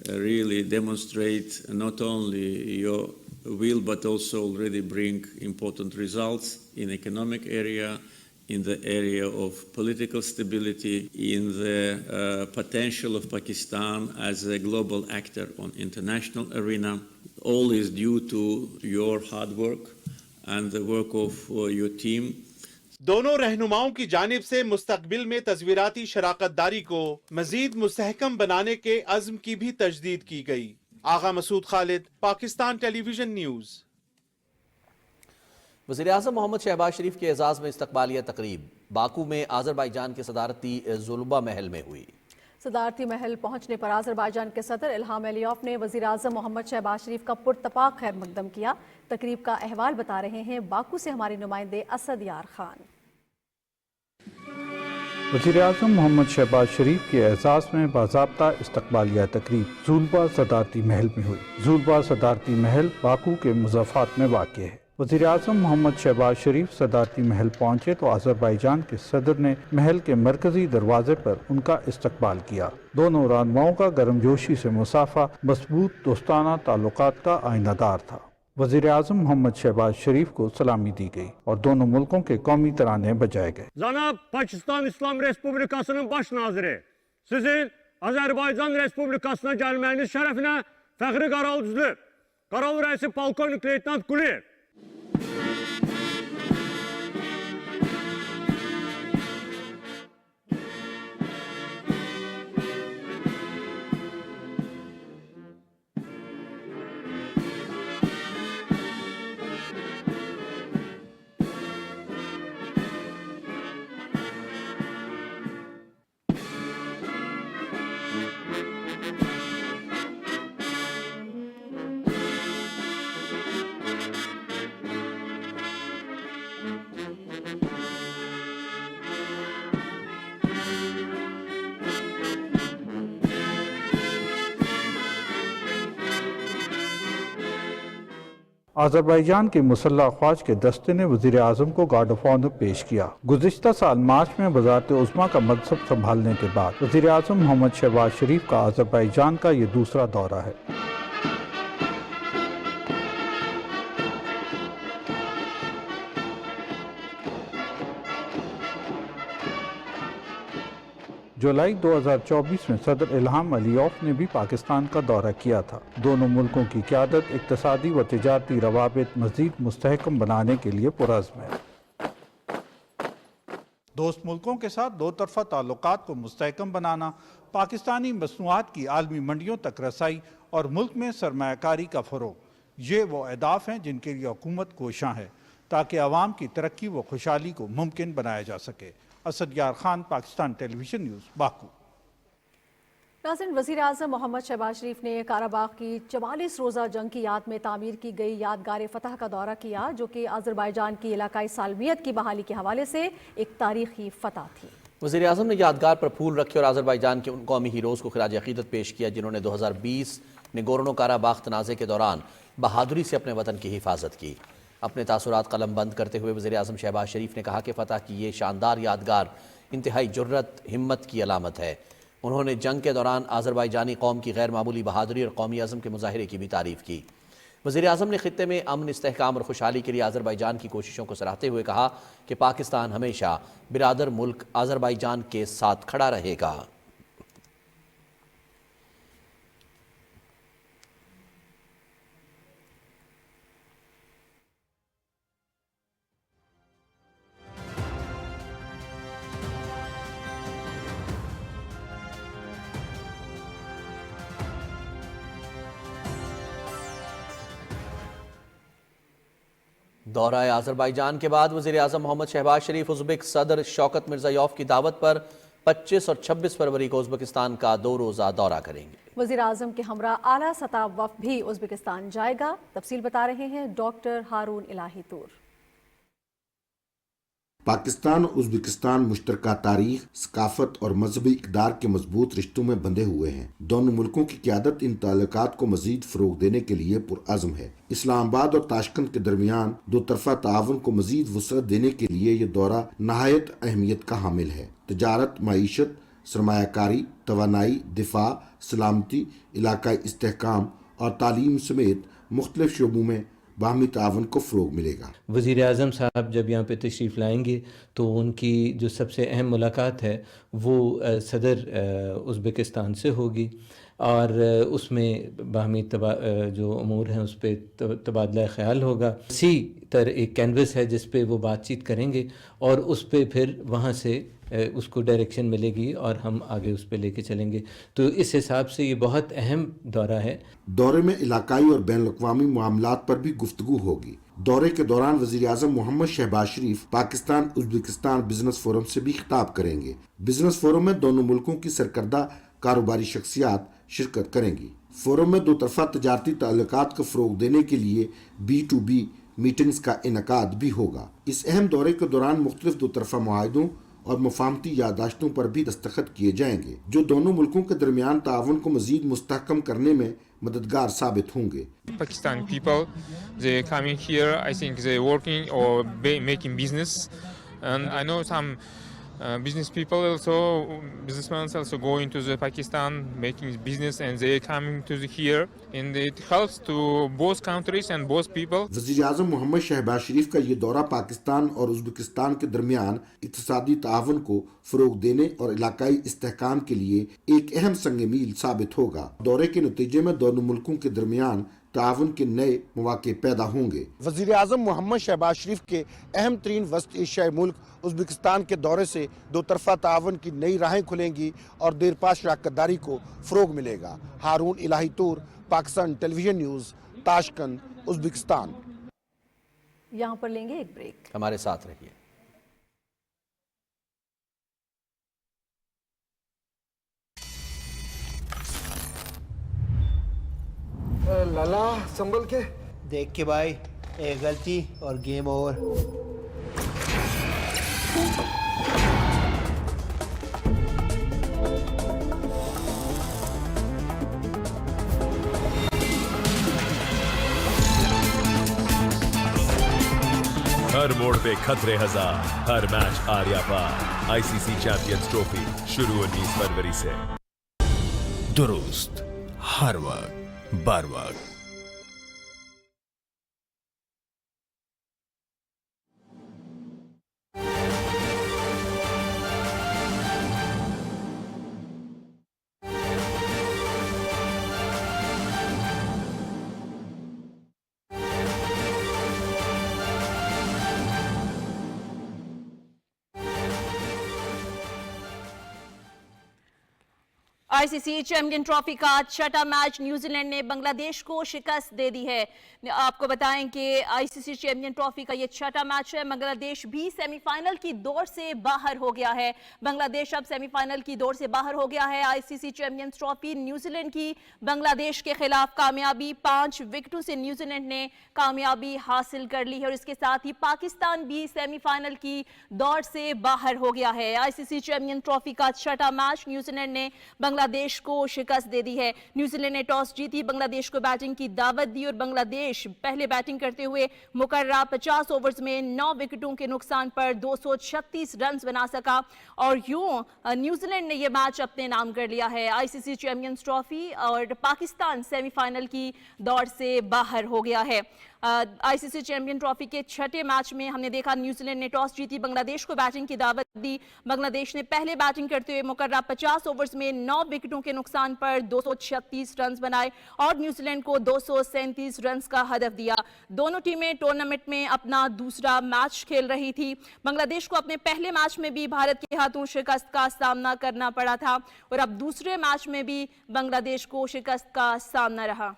really demonstrate not only your will but also already bring important results in economic area, in the area of political stability, in the potential of Pakistan as a global actor on international arena. All is due to your hard work and the work of your team. दोनों रहनुमाओं की जानिब से मुस्तकबिल में तज़वीराती शराकतदारी को मजीद मुस्तहकम बनाने के अज़्म की भी तजदीद की गई। आगा मसूद खालिद, पाकिस्तान टेलीविजन न्यूज़। वज़ीर आज़म मोहम्मद शहबाज शरीफ के एजाज़ में इस्तकबालिया तकरीब बाकू में आज़रबाईजान के सदारती जुल्बा महल में हुई। सदारती महल पहुंचने पर आज़रबाईजान के सदर इल्हाम अलीयॉफ ने वज़ीर आज़म मोहम्मद शहबाज शरीफ का पुरतपाक खैर मकदम किया। तकरीब का अहवाल बता रहे हैं बाकू से हमारे नुमाइंदे असद यार खान। वज़ीर आज़म मोहम्मद शहबाज शरीफ के एजाज़ में बाज़ाब्ता इस्तकबालिया तकरीब जुल्बा सदारती महल में हुई। जुल्बा सदारती महल बाकू के मुज़फ़्फ़रात में वाक़ है। वज़ीर-ए-आज़म मोहम्मद शहबाज शरीफ सदारती महल पहुंचे तो आज़रबाईजान के सदर ने महल के मरकजी दरवाजे पर उनका इस्तकबाल किया। दोनों रहनुमाओं का गर्मजोशी से मुसाफा मजबूत दोस्ताना ताल्लुकात का आईनादार था। वज़ीर-ए-आज़म मोहम्मद शहबाज शरीफ को सलामी दी गई और दोनों मुल्कों के कौमी तराने बजाए गए। Janob Pakistan İslam Respublikası'nın baş naziri, sizin Azerbaycan Respublikası'na gelmeniz şerefine Fəxri Qaralüzlü, Qaral Rəisi Polkovnik Leytenant Quliyev. Azerbaijan के मुसल्ह अफ़वाज के दस्ते ने वज़ीर आज़म को गार्ड ऑफ ऑनर पेश किया। गुज़िश्ता साल मार्च में वज़ारत उज़्मा का मनसब संभालने के बाद वज़ीर आज़म मोहम्मद शहबाज शरीफ का आज़रबाईजान का ये दूसरा दौरा है। जुलाई 2024 में सदर इल्हाम अलीयौफ ने भी पाकिस्तान का दौरा किया था। दोनों मुल्कों की क़यादत इक़्तिसादी व तिजारती रवाबित मज़ीद मुस्तहकम बनाने के लिए पुरज़्म है। दोस्त मुल्कों के साथ दो तरफ़ा ताल्लुकात को मुस्तहकम बनाना, पाकिस्तानी मसनूआत की आलमी मंडियों तक रसाई और मुल्क में सरमायाकारी का फ़रोग़, ये वो अहदाफ़ हैं जिनके लिए हुकूमत कोशां है ताकि अवाम की तरक्की व खुशहाली को मुमकिन बनाया जा सके। असद यार Khan, Pakistan television news, Baku. नाज़रीन, वज़ीर-ए-आज़म मोहम्मद शहबाज शरीफ ने काराबाग की 44 रोज़ा जंग की याद में तामीर की गई यादगार फतह का दौरा किया, जो कि आज़रबाईजान की इलाकाई सालमियत की बहाली के हवाले से एक तारीखी फतह थी। वज़ीर-ए-आज़म ने यादगार पर फूल रखे और आज़रबाईजान के उन कौमी हीरोज़ को खिराज अक़ीदत पेश किया जिन्होंने 2020 निगोर्नो काराबाग तनाज़े के दौरान बहादुरी से अपने वतन की हिफाजत की। अपने तासुरात कलम बंद करते हुए वज़ीर-ए-आज़म शहबाज शरीफ ने कहा कि फ़तह की ये शानदार यादगार इंतहाई जुर्रत हिम्मत की अलामत है। उन्होंने जंग के दौरान आज़रबाईजानी कौम की गैर मामूली बहादुरी और कौमी अज़म के मुजाहरे की भी तारीफ़ की। वज़ीर-ए-आज़म ने ख़ित्ते में अमन, इस्तेहकाम और खुशहाली के लिए आज़रबाईजान की कोशिशों को सराहते हुए कहा कि पाकिस्तान हमेशा बिरादर मुल्क आज़रबाईजान के साथ खड़ा रहेगा। दौरा आज़रबाईजान के बाद वज़ीर-ए-आज़म मोहम्मद शहबाज शरीफ उज़्बेक सदर शौकत मिर्ज़ायोफ की दावत पर 25 और 26 फरवरी को उज़्बेकिस्तान का 2 रोज़ा दौरा करेंगे। वज़ीर-ए-आज़म के हमरा आला सतह वफ़द भी उज़्बेकिस्तान जाएगा। तफसील बता रहे हैं डॉक्टर हारून इलाही तूर। पाकिस्तान और उज़्बेकिस्तान मुश्तरका तारीख, सकाफत और मजहबी इक़दार के मजबूत रिश्तों में बंधे हुए हैं। दोनों मुल्कों की क़यादत इन ताल्लुकात को मज़ीद फ़रोग़ देने के लिए पुरअज़्म है। इस्लामाबाद और ताशकंद के दरमियान दो तरफ़ा ताउन को मज़ीद वुसअत देने के लिए ये दौरा नहायत अहमियत का हामिल है। तजारत, मईशत, सरमायाकारी, तवानाई, दिफा, सलामती, इलाकाई इस्तेहकाम और तालीम समेत मुख्तलिफ शोबों में बाहमी तावन को फ़रोग़ मिलेगा। वज़ीर आज़म साहब जब यहाँ पे तशरीफ़ लाएंगे तो उनकी जो सबसे अहम मुलाकात है वो सदर उज़्बेकिस्तान से होगी और उसमें बाहमी जो अमूर हैं उस पर तबादला ख़याल होगा। इसी तरह एक कैनवस है जिस पे वो बातचीत करेंगे और उस पे फिर वहाँ से उसको डायरेक्शन मिलेगी और हम आगे उस पे लेके चलेंगे। तो इस हिसाब से ये बहुत अहम दौरा है। दौरे में इलाकाई और बैनुल-अक़वामी मामलात पर भी गुफ्तगू होगी। दौरे के दौरान वज़ीर-ए-आज़म मोहम्मद शहबाज शरीफ पाकिस्तान उज़्बेकिस्तान बिजनेस फोरम से भी खिताब करेंगे। बिजनेस फोरम में दोनों मुल्कों की सरकर्दा कारोबारी शख्सियात शिरकत करेंगी। फोरम में दो तरफ़ा तजारती ताल्लुकात को फ़रोग़ देने के लिए B2B मीटिंग्स का इनकाद भी होगा। इस अहम दौरे के दौरान मुख्तलिफ दो तरफ़ा मुआहिदों और मुफाहमती यादाश्तों पर भी दस्तखत किए जाएंगे, जो दोनों मुल्कों के दरमियान ताउन को मजीद मुस्तहकम करने में मददगार साबित होंगे। Pakistan people, they coming here, I think they working or making business, and I know some business people also, businessmen also going to the Pakistan making business, and they coming to here, and it helps to both countries and both people. वज़ीर-ए-आज़म मोहम्मद शहबाज शरीफ का ये दौरा पाकिस्तान और Uzbekistan के दरमियान इक़्तिसादी ताउन को फ़रोग़ देने और इलाकाई इस्तेहकाम के लिए एक अहम संग मील साबित होगा। दौरे के नतीजे में दोनों मुल्कों के दरमियान ताउन के नए मौक़े पैदा होंगे। वज़ीर-ए-आज़म मोहम्मद शहबाज शरीफ के अहम तरीन वस्त एशियाई मुल्क उज़्बेकिस्तान के दौरे से दो तरफ़ा ताउन की नई राहें खुलेंगी और देरपा शराकतदारी को फ़रोग़ मिलेगा। Haroon Elahi Toor, Pakistan television news, Tashkent, Uzbekistan. यहाँ पर लेंगे एक ब्रेक, हमारे साथ रहिए। लाला संभल के देख के भाई, एक गलती और गेम ओवर। हर मोड़ पे खतरे हजार, हर मैच आर्या पार। आईसीसी चैंपियंस ट्रॉफी शुरू 19 फरवरी से। दुरुस्त, हर वक्त, बार वक्त। आईसीसी चैंपियन ट्रॉफी का छठा मैच न्यूजीलैंड ने बांग्लादेश को शिकस्त दे दी है। आपको बताएं कि आईसीसी चैंपियन ट्रॉफी का ये छठा मैच है। बांग्लादेश भी सेमीफाइनल की दौड़ से बाहर हो गया है। बांग्लादेश अब सेमीफाइनल की दौड़ से बाहर हो गया है। आईसीसी चैंपियन ट्रॉफी न्यूजीलैंड की बांग्लादेश के खिलाफ कामयाबी, 5 विकेटों से न्यूजीलैंड ने कामयाबी हासिल कर ली है और इसके साथ ही पाकिस्तान भी सेमीफाइनल की दौड़ से बाहर हो गया है। आईसीसी चैंपियन ट्रॉफी का छठा मैच न्यूजीलैंड ने बांग्लादेश को शिकस्त दे दी है। न्यूजीलैंड ने टॉस जीती, बांग्लादेश को बैटिंग की दावत दी और बांग्लादेश पहले बैटिंग करते हुए मुकर्रा 50 ओवर्स में 9 विकेटों के नुकसान पर 236 रन बना सका और यूं न्यूजीलैंड ने यह मैच अपने नाम कर लिया है। आईसीसी चैंपियंस ट्रॉफी और पाकिस्तान सेमीफाइनल की दौड़ से बाहर हो गया है। आईसीसी चैंपियन ट्रॉफी के छठे मैच में हमने देखा न्यूजीलैंड ने टॉस जीती, बांग्लादेश को बैटिंग की दावत दी। बांग्लादेश ने पहले बैटिंग करते हुए मुकर्रा 50 ओवर्स में 9 विकेटों के नुकसान पर 236 रन बनाए और न्यूजीलैंड को 237 रन का हदफ दिया। दोनों टीमें टूर्नामेंट में अपना दूसरा मैच खेल रही थी। बांग्लादेश को अपने पहले मैच में भी भारत के हाथों शिकस्त का सामना करना पड़ा था और अब दूसरे मैच में भी बांग्लादेश को शिकस्त का सामना रहा।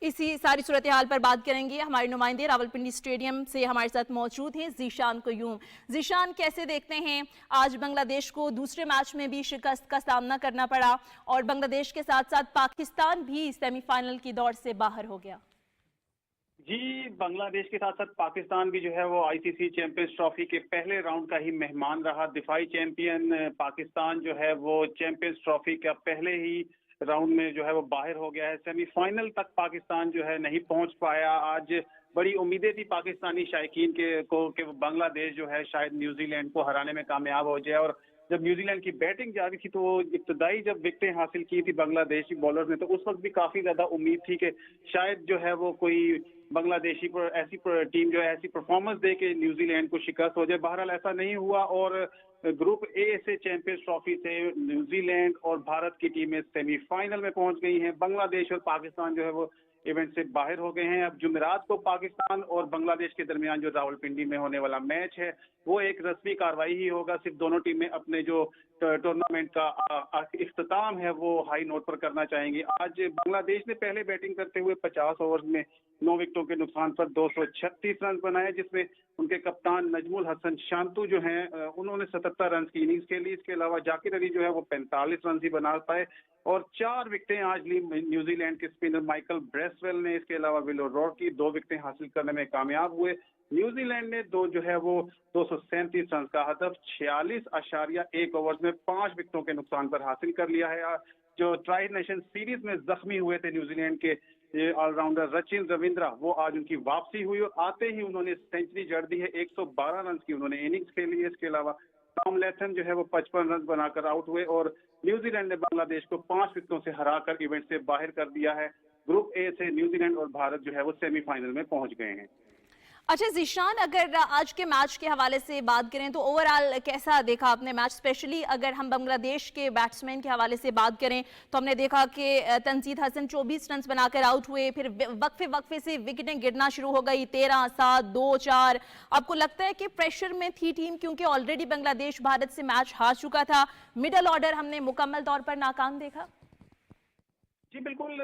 इसी सारी सूरत हाल पर बात करेंगे। हमारे नुमाइंदे रावलपिंडी स्टेडियम से हमारे साथ मौजूद हैं ज़ीशान क़य्यूम। ज़ीशान, कैसे देखते हैं आज बांग्लादेश को दूसरे मैच में भी शिकस्त का सामना करना पड़ा और बांग्लादेश के साथ साथ पाकिस्तान भी सेमीफाइनल की दौड़ से बाहर हो गया? जी, बांग्लादेश के साथ साथ पाकिस्तान भी जो है वो आईसीसी चैंपियंस ट्रॉफी के पहले राउंड का ही मेहमान रहा। दिफाई चैंपियन पाकिस्तान जो है वो चैंपियंस ट्रॉफी का पहले ही राउंड में जो है वो बाहर हो गया है। सेमीफाइनल तक पाकिस्तान जो है नहीं पहुंच पाया। आज बड़ी उम्मीदें थी पाकिस्तानी शायकीन को कि बांग्लादेश जो है शायद न्यूजीलैंड को हराने में कामयाब हो जाए और जब न्यूजीलैंड की बैटिंग जारी थी तो इब्तदाई जब विकेटें हासिल की थी बांग्लादेशी बॉलर ने तो उस वक्त भी काफी ज्यादा उम्मीद थी कि शायद जो है वो कोई बांग्लादेशी पर ऐसी टीम जो है ऐसी परफॉर्मेंस दे के न्यूजीलैंड को शिकस्त हो जाए। बहरहाल ऐसा नहीं हुआ और ग्रुप ए से चैंपियंस ट्रॉफी से न्यूजीलैंड और भारत की टीमें सेमीफाइनल में पहुंच गई हैं। बांग्लादेश और पाकिस्तान जो है वो इवेंट से बाहर हो गए हैं। अब जुमेरात को पाकिस्तान और बांग्लादेश के दरमियान जो रावलपिंडी में होने वाला मैच है वो एक रस्मी कार्रवाई ही होगा। सिर्फ दोनों टीमें अपने जो टूर्नामेंट का इख्तिताम है वो हाई नोट पर करना चाहेंगी। आज बांग्लादेश ने पहले बैटिंग करते हुए 50 ओवर्स में 9 विकेटों के नुकसान पर 236 रन बनाए, जिसमें उनके कप्तान नजमुल हसन शांतु जो हैं उन्होंने 77 रन की इनिंग्स खेली। इसके अलावा जाकिर अली जो है वो 45 रन ही बना पाए और 4 विकेटें आज ली न्यूजीलैंड के स्पिनर माइकल ब्रेसवेल ने। इसके अलावा विलो रॉकी 2 विकेटें हासिल करने में कामयाब हुए। न्यूजीलैंड ने जो है वो 237 रन का हदफ 46.1 ओवर्स में 5 विकेटों के नुकसान पर हासिल कर लिया है। जो ट्राई नेशन सीरीज में जख्मी हुए थे न्यूजीलैंड के ऑलराउंडर रचिन रविंद्रा, वो आज उनकी वापसी हुई और आते ही उन्होंने सेंचुरी जड़ दी है। 112 रन की उन्होंने इनिंग्स खेली है। इसके अलावा टॉम लैथम जो है वो 55 रन बनाकर आउट हुए और न्यूजीलैंड ने बांग्लादेश को 5 विकेटों से हराकर इवेंट से बाहर कर दिया है। ग्रुप ए से न्यूजीलैंड और भारत जो है वो सेमीफाइनल में पहुंच गए हैं। अच्छा ज़ीशान, अगर आज के मैच के हवाले से बात करें तो ओवरऑल कैसा देखा आपने मैच? स्पेशली अगर हम बांग्लादेश के बैट्समैन के हवाले से बात करें तो हमने देखा कि तंजीद हसन 24 रन बनाकर आउट हुए, फिर वक्फे से विकेटें गिरना शुरू हो गई, 13, 7, 2, 4। आपको लगता है कि प्रेशर में थी टीम क्योंकि ऑलरेडी बांग्लादेश भारत से मैच हार चुका था? मिडल ऑर्डर हमने मुकम्मल तौर पर नाकाम देखा। जी बिल्कुल,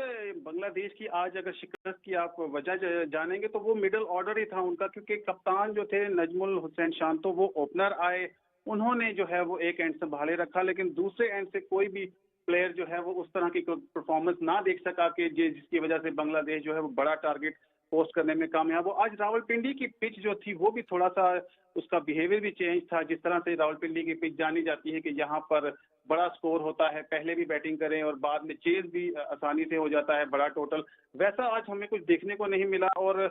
बांग्लादेश की आज अगर शिकस्त की आप वजह जानेंगे तो वो मिडल ऑर्डर ही था उनका, क्योंकि कप्तान जो थे नजमुल हुसैन शांतो वो ओपनर आए, उन्होंने जो है वो एक एंड संभाले रखा, लेकिन दूसरे एंड से कोई भी प्लेयर जो है वो उस तरह की परफॉर्मेंस ना देख सका कि जिसकी वजह से बांग्लादेश जो है वो बड़ा टारगेट पोस्ट करने में कामयाब हो। आज रावलपिंडी की पिच जो थी वो भी थोड़ा सा उसका बिहेवियर भी चेंज था। जिस तरह से रावलपिंडी की पिच जानी जाती है कि यहाँ पर बड़ा स्कोर होता है, पहले भी बैटिंग करें और बाद में चेज भी आसानी से हो जाता है, बड़ा टोटल, वैसा आज हमें कुछ देखने को नहीं मिला और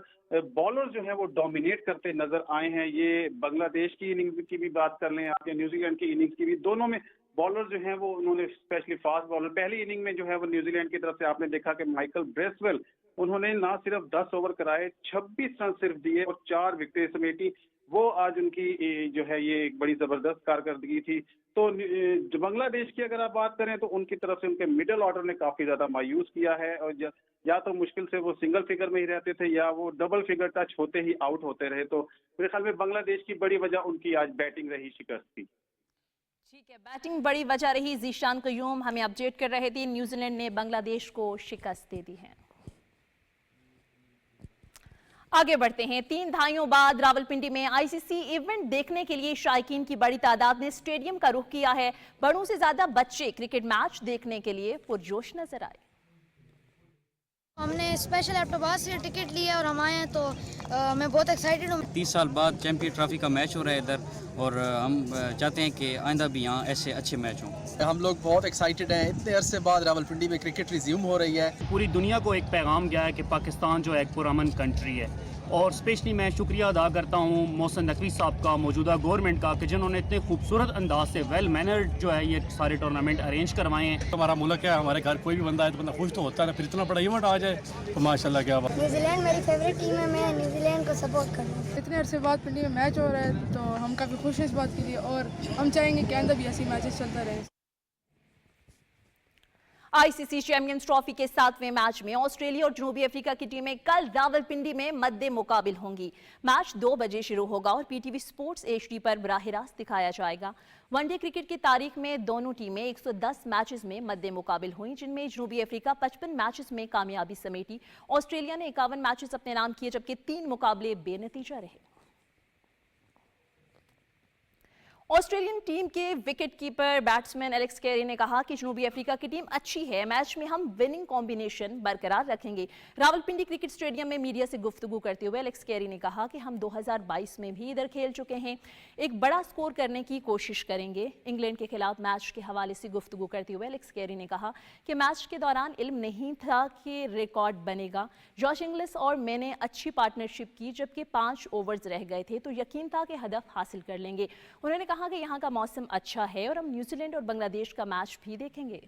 बॉलर जो है वो डोमिनेट करते नजर आए हैं। ये बांग्लादेश की इनिंग्स की भी बात कर लें आप या न्यूजीलैंड की इनिंग्स की भी, दोनों में बॉलर जो हैं वो उन्होंने स्पेशली फास्ट बॉलर, पहली इनिंग में जो है वो न्यूजीलैंड की तरफ से आपने देखा कि माइकल ब्रेसवेल उन्होंने ना सिर्फ 10 ओवर कराए, 26 रन सिर्फ दिए और 4 विकेटें समेटी। वो आज उनकी जो है ये एक बड़ी जबरदस्त कारकर्दगी थी। तो बांग्लादेश की अगर आप बात करें तो उनकी तरफ से उनके मिडिल ऑर्डर ने काफी ज्यादा मायूस किया है और या तो मुश्किल से वो सिंगल फिगर में ही रहते थे या वो डबल फिगर टच होते ही आउट होते रहे। तो मेरे ख्याल में बांग्लादेश की बड़ी वजह उनकी आज बैटिंग रही, शिकस्त थी। ठीक है, बैटिंग बड़ी वजह रही। ज़ीशान क़य्यूम हमें अपडेट कर रहे थे। न्यूजीलैंड ने बांग्लादेश को शिकस्त दे दी है। आगे बढ़ते हैं। 3 दहाइयों बाद रावलपिंडी में आईसीसी इवेंट देखने के लिए शायकीन की बड़ी तादाद ने स्टेडियम का रुख किया है। बड़ों से ज्यादा बच्चे क्रिकेट मैच देखने के लिए पुरजोश नजर आए। हमने स्पेशल लैपटॉप से टिकट लिया और हम आए हैं तो मैं बहुत एक्साइटेड हूँ। 30 साल बाद चैंपियन ट्रॉफी का मैच हो रहा है इधर और हम चाहते हैं कि आइंदा भी यहाँ ऐसे अच्छे मैच हों। हम लोग बहुत एक्साइटेड हैं, इतने अरसे बाद रावलपिंडी में क्रिकेट रिज्यूम हो रही है। पूरी दुनिया को एक पैगाम गया है कि पाकिस्तान जो है एक पुरअमन कंट्री है और स्पेशली मैं शुक्रिया अदा करता हूँ मोहसिन नकवी साहब का, मौजूदा गवर्नमेंट का, कि जिन्होंने इतने खूबसूरत अंदाज से वेल मैनर्ड जो है ये सारे टूर्नामेंट अरेंज करवाए हैं। हमारा मुल्क है, हमारे घर कोई भी बंदा है तो बंदा खुश तो होता है, फिर इतना बड़ा इवेंट आ जाए तो माशाल्लाह क्या बात। न्यूजीलैंड मेरी फेवरेट टीम है, मैं न्यूजीलैंड को सपोर्ट कर रहा हूँ। इतने अरसे बाद पिंडी में मैच हो रहा है तो हम काफ़ी खुश हैं इस बात के लिए और हम चाहेंगे कि आइंदा भी ऐसे मैचेस चलता रहे। आईसीसी चैंपियंस ट्रॉफी के 7वें मैच में ऑस्ट्रेलिया और जनूबी अफ्रीका की टीमें कल रावलपिंडी में मद्दे मुकाबिल होंगी। मैच 2 बजे शुरू होगा और पीटीवी स्पोर्ट्स HD पर बराह रास्त दिखाया जाएगा। वनडे क्रिकेट की तारीख में दोनों टीमें 110 मैचेस में मद्दे मुकाबिल हुई, जिनमें जनूबी अफ्रीका 55 मैचेस में कामयाबी समेटी। ऑस्ट्रेलिया ने 51 मैचेस अपने नाम किए, जबकि 3 मुकाबले बेनतीजा रहे। ऑस्ट्रेलियन टीम के wicket keeper batsman Alex Carey ने कहा कि जनूबी अफ्रीका की टीम अच्छी है, मैच में हम विनिंग कॉम्बिनेशन बरकरार रखेंगे। रावलपिंडी क्रिकेट स्टेडियम में मीडिया से गुफ्तगू करते हुए एलेक्स कैरी ने कहा कि हम 2022 में भी इधर खेल चुके हैं, एक बड़ा स्कोर करने की कोशिश करेंगे। इंग्लैंड के खिलाफ मैच के हवाले से गुफ्तगू करते हुए एलेक्स कैरी ने कहा कि मैच के दौरान इल्म नहीं था कि रिकॉर्ड बनेगा। जॉश इंग्लिस और मैंने अच्छी पार्टनरशिप की, जबकि 5 ओवर्स रह गए थे तो यकीन था कि हदफ हासिल कर लेंगे। उन्होंने कहा कि यहाँ का मौसम अच्छा है और हम न्यूजीलैंड और बांग्लादेश का मैच भी देखेंगे।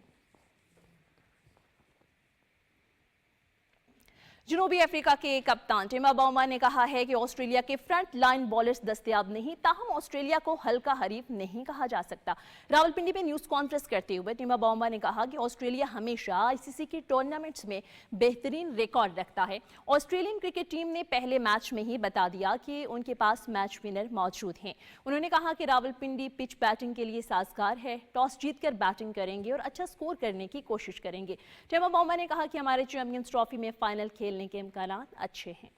जनूबी अफ्रीका के कप्तान टिमा बाउमा ने कहा है कि ऑस्ट्रेलिया के फ्रंट लाइन बॉलर्स दस्तयाब नहीं, ताहम ऑस्ट्रेलिया को हल्का हरीफ नहीं कहा जा सकता। रावलपिंडी में न्यूज़ कॉन्फ्रेंस करते हुए टिमा बाउमा ने कहा कि ऑस्ट्रेलिया हमेशा आईसीसी के टूर्नामेंट्स में बेहतरीन रिकॉर्ड रखता है। ऑस्ट्रेलियन क्रिकेट टीम ने पहले मैच में ही बता दिया कि उनके पास मैच विनर मौजूद हैं। उन्होंने कहा कि रावलपिंडी पिच बैटिंग के लिए साजगार है, टॉस जीतकर बैटिंग करेंगे और अच्छा स्कोर करने की कोशिश करेंगे। टिमा बाउमा ने कहा कि हमारे चैंपियंस ट्रॉफी में फाइनल खेल खेलने के इम्कानात अच्छे हैं।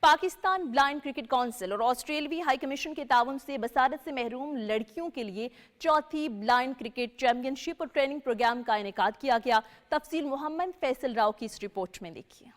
पाकिस्तान ब्लाइंड क्रिकेट काउंसिल और ऑस्ट्रेलियाई हाई कमीशन के ताउन से बसारत से महरूम लड़कियों के लिए चौथी ब्लाइंड क्रिकेट चैंपियनशिप और ट्रेनिंग प्रोग्राम का इनेकाद किया गया। तफसील मोहम्मद फैसल राव की इस रिपोर्ट में देखिए।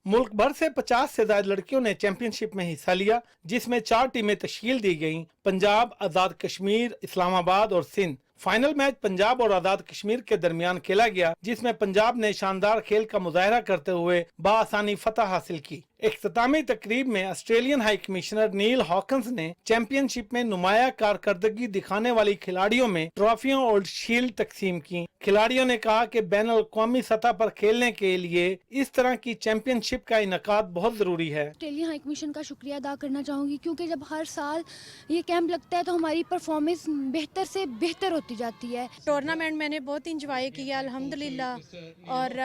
मुल्क भर से 50 से ज्यादा लड़कियों ने चैंपियनशिप में हिस्सा लिया, जिसमें 4 टीमें तश्कील दी गईं। पंजाब, आजाद कश्मीर, इस्लामाबाद और सिंध। फाइनल मैच पंजाब और आजाद कश्मीर के दरमियान खेला गया, जिसमें पंजाब ने शानदार खेल का मुजाहरा करते हुए बाआसानी फतह हासिल की। इख्तितामी तकरीब में ऑस्ट्रेलियन हाई कमिश्नर नील हॉकिंस ने चैंपियनशिप में नुमाया कारकर्दगी दिखाने वाली खिलाड़ियों में ट्रॉफियों और शील्ड तकसीम की। खिलाड़ियों ने कहा कि बैनुल अक़वामी सतह पर खेलने के लिए इस तरह की चैंपियनशिप का इनेकाद बहुत जरूरी है। ऑस्ट्रेलियन हाई कमीशन का शुक्रिया अदा करना चाहूँगी, क्योंकि जब हर साल ये कैंप लगता है तो हमारी परफॉर्मेंस बेहतर से बेहतर होती जाती है। टूर्नामेंट मैंने बहुत इंजॉय किया अल्हम्दुलिल्लाह, और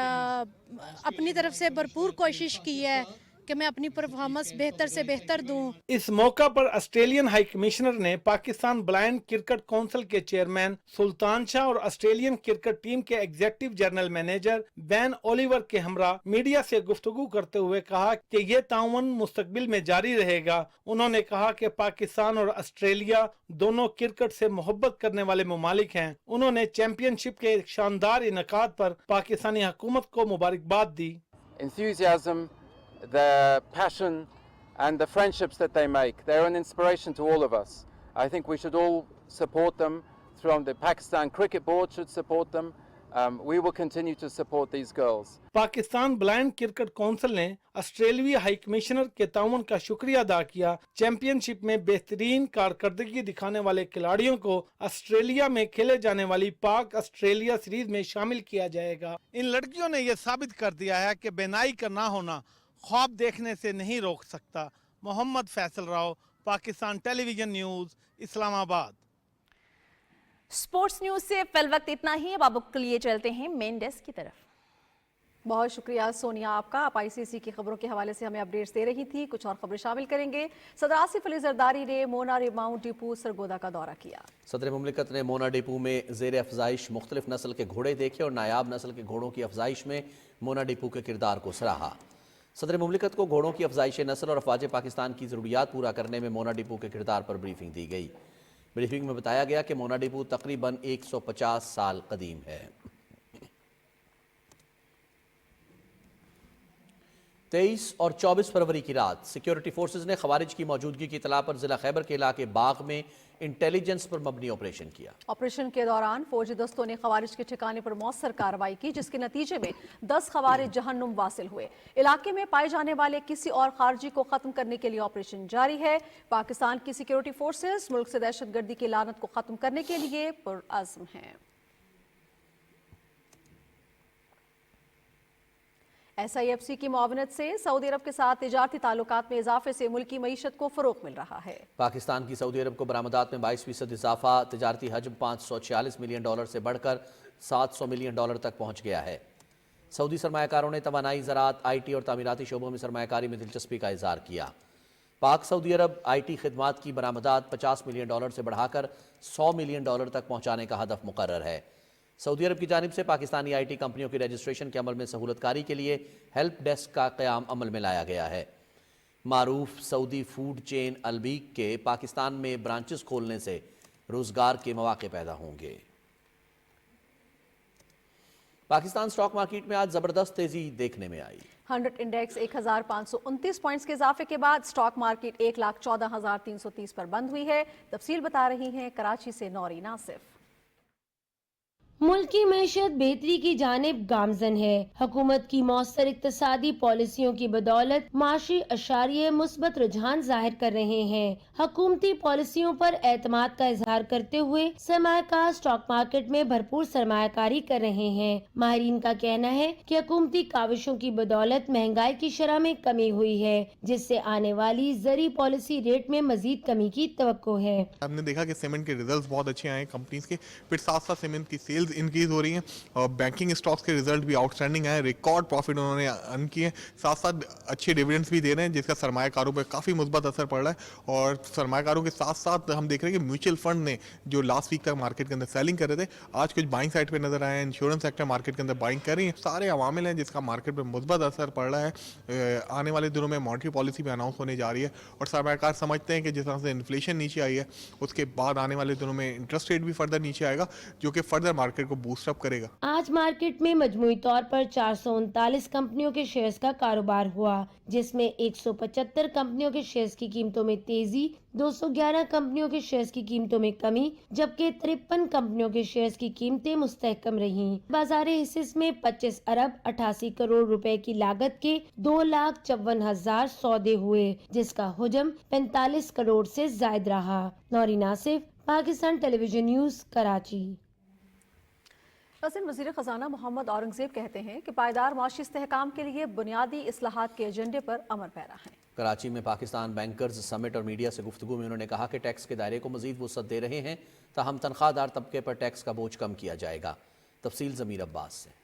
अपनी तरफ से भरपूर कोशिश की है कि मैं अपनी परफॉर्मेंस बेहतर से बेहतर दूं। इस मौका पर ऑस्ट्रेलियन हाई कमिश्नर ने पाकिस्तान ब्लाइंड क्रिकेट काउंसिल के चेयरमैन सुल्तान शाह और ऑस्ट्रेलियन क्रिकेट टीम के executive general manager ban Oliver के हमरा मीडिया से गुफ्तगू करते हुए कहा कि ये ताउन मुस्तकबिल में जारी रहेगा। उन्होंने कहा कि पाकिस्तान और ऑस्ट्रेलिया दोनों क्रिकेट से मोहब्बत करने वाले ममालिक हैं। उन्होंने चैंपियनशिप के शानदार इनेकाद पर पाकिस्तानी हुकूमत को मुबारकबाद दी। Enthusiasm, the passion and the friendships that they make, they're an inspiration to all of us. I think we should all support them. From the Pakistan Cricket Board should support them. We will continue to support these girls. Pakistan blind cricket council ने ऑस्ट्रेलियाई high commissioner के ताउन का शुक्रिया अदा किया। Championship में बेहतरीन कारकर्दगी दिखाने वाले खिलाड़ियों को ऑस्ट्रेलिया में खेले जाने वाली पाक ऑस्ट्रेलिया सीरीज में शामिल किया जाएगा। इन लड़कियों ने यह साबित कर दिया है कि बेनाई का ना होना ख्वाब देखने से नहीं रोक सकता। Mohammad Faisal Rao, Pakistan television news, Islamabad. Sports news से फिल वक्त इतना ही। अब आपके लिए चलते हैं मेन डेस्क की तरफ। बहुत शुक्रिया सोनिया आपका। आप आईसीसी की खबरों के हवाले से हमें अपडेट्स दे रही थी। कुछ और खबरें शामिल करेंगे। सदर आसिफ अली जरदारी ने मोना माउंट डिपो सरगोदा का दौरा किया। सदर मुमलिकत ने मोना डिपो में ज़ेर अफजाइश मुख्तलिफ नस्ल के घोड़े देखे और नायाब नस्ल के घोड़ों की अफजाइश में मोना डिपो के किरदार को सराहा। सदर मुमलिकत को घोड़ों की अफजाइश नस्ल और अफवाज पाकिस्तान की ज़रूरियात पूरा करने में मोना डिपो के किरदार पर ब्रीफिंग दी गई। ब्रीफिंग में बताया गया कि मोना डिपो तकरीबन 150 साल कदीम है। 23 और 24 फरवरी की रात सिक्योरिटी फोर्सेज ने खवारिज की मौजूदगी की इतला पर जिला खैबर के इलाके बाग में इंटेलिजेंस पर मबनी ऑपरेशन किया। ऑपरेशन के दौरान फौजी दस्तों ने खवारिज के ठिकाने पर मौसर कार्रवाई की, जिसके नतीजे में 10 खवारिज जहन्नुम वासिल हुए। इलाके में पाए जाने वाले किसी और खारजी को खत्म करने के लिए ऑपरेशन जारी है। पाकिस्तान की सिक्योरिटी फोर्सेज मुल्क से दहशतगर्दी की लानत को खत्म करने के लिए पुरअज़्म हैं। SIFC की मुआवनत से सऊदी अरब के साथ तिजारती ताल्लुकात में इजाफे से मुल्की मईशत को फरोग मिल रहा है। पाकिस्तान की सऊदी अरब को बरामदात में 22% इजाफा, तिजारती हजम $546 मिलियन से बढ़कर $700 मिलियन तक पहुंच गया है। सऊदी सरमायाकारों ने तवानाई, ज़राअत, IT और तामीराती शोबों में सरमायाकारी में दिलचस्पी का इजहार किया। पाक सऊदी अरब IT खिदमात की बरामदात $50 मिलियन से बढ़ाकर $100 मिलियन तक पहुँचाने का हदफ मुकर्रर है। सऊदी अरब की जानिब से पाकिस्तानी IT कंपनियों की रजिस्ट्रेशन के अमल में सहूलतकारी के लिए हेल्प डेस्क का क़याम अमल में लाया गया है। मारूफ सऊदी फूड चेन अलबीक के पाकिस्तान में ब्रांचेस खोलने से रोजगार के मौके पैदा होंगे। पाकिस्तान स्टॉक मार्केट में आज जबरदस्त तेजी देखने में आई। 100 इंडेक्स 1529 पॉइंट्स के इजाफे के बाद स्टॉक मार्केट 1,14,330 पर बंद हुई है। तफसील बता रही हैं कराची से नौरीन आसिफ। मुल्क की मैशत बेहतरी की जानिब गामजन है। हुकूमत की मौसर इक्तसादी पॉलिसियों की बदौलत माशी अशारिये मुस्बत रुझान जाहिर कर रहे हैं। हुकूमती पॉलिसियों पर एतमाद का इजहार करते हुए सरमायाकार स्टॉक मार्केट में भरपूर सरमायाकारी कर रहे हैं। माहिरीन का कहना है कि हुकूमती काविशों की बदौलत महंगाई की शरह में कमी हुई है, जिससे आने वाली ज़री पॉलिसी रेट में मजीद कमी की तवक्को है। हमने देखा कि सीमेंट के रिजल्ट्स बहुत अच्छे आए कंपनीज के, फिर साथ साथ सीमेंट की सेल्स सेल्स इंक्रीज हो रही हैं और बैंकिंग स्टॉक्स के रिजल्ट भी आउटस्टैंडिंग आए, रिकॉर्ड प्रॉफिट उन्होंने अर्न किए, साथ साथ अच्छे डिविडेंड्स भी दे रहे हैं जिसका सरमायाकारों पर काफ़ी मुस्बत असर पड़ रहा है। और सरमायाकारों के साथ साथ हम देख रहे हैं कि म्यूचुअल फंड ने जो लास्ट वीक तक मार्केट के अंदर सेलिंग कर रहे थे, आज कुछ बाइंग साइड पर नजर आए हैं। इंश्योरेंस सेक्टर मार्केट के अंदर बाइंग कर रही है। सारे अवामिल हैं जिसका मार्केट पर मुस्बत असर पड़ रहा है। आने वाले दिनों में मॉनेटरी पॉलिसी भी अनाउंस होने जा रही है और सरमायाकार समझते हैं कि जिस तरह से इन्फ्लेशन नीचे आई है उसके बाद आने वाले दिनों में इंटरेस्ट रेट भी फर्दर नीचे आएगा जो कि फर्दर मार्केट को बूस्ट अप करेगा। आज मार्केट में मजमूई तौर पर 439 कंपनियों के शेयर्स का कारोबार हुआ, जिसमें 175 कंपनियों के शेयर्स की कीमतों में तेजी, 211 कंपनियों के शेयर्स की कीमतों में कमी, जबकि 53 कंपनियों के शेयर्स की कीमतें मुस्तहकम रहीं। बाजारी हिस्से में 25 अरब 88 करोड़ रुपए की लागत के 2,54,000 सौदे हुए, जिसका हुजम 45 करोड़ से जायद रहा। Naureen Asif, Pakistan television news, Karachi. वज़ीर ख़ज़ाना मोहम्मद औरंगज़ेब कहते हैं कि पायदार माशी इस्तेहकाम के लिए बुनियादी इस्लाहात के एजेंडे पर अमल पैरा है। कराची में पाकिस्तान बैंकर्स समिट और मीडिया से गुफ्तगू में उन्होंने कहा कि टैक्स के दायरे को मज़ीद वुसअत दे रहे हैं, ताहम तनख्वाहदार तबके पर टैक्स का बोझ कम किया जाएगा। तफसील ज़मीर अब्बास से।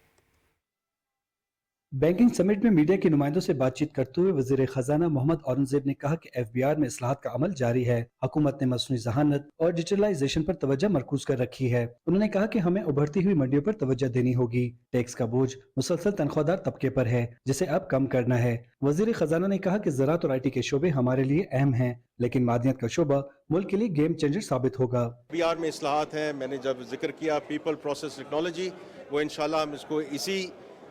बैंकिंग समिट में मीडिया के नुमाइंदों से बातचीत करते हुए वज़ीर ख़ज़ाना मोहम्मद औरंगज़ेब ने कहा कि FBR में इस्लाहात का अमल जारी है। हुकूमत ने मसनूई ज़हानत और डिजिटलाइजेशन पर तवज्जो मरकूज कर रखी है। उन्होंने कहा कि हमें उभरती हुई मंडियों पर तवज्जो देनी होगी। टैक्स का बोझ मुसलसल तनख्वाहदार तबके पर है, जिसे अब कम करना है। वज़ीर ख़ज़ाना ने कहा कि ज़राअत और IT के शोबे हमारे लिए अहम हैं, लेकिन मादनियत का शोबा मुल्क के लिए गेम चेंजर साबित होगा। FBR में इस्लाहात हैं, मैंने जब जिक्र किया पीपल प्रोसेस टेक्नोलॉजी, वो इंशाल्लाह हम इसको इसी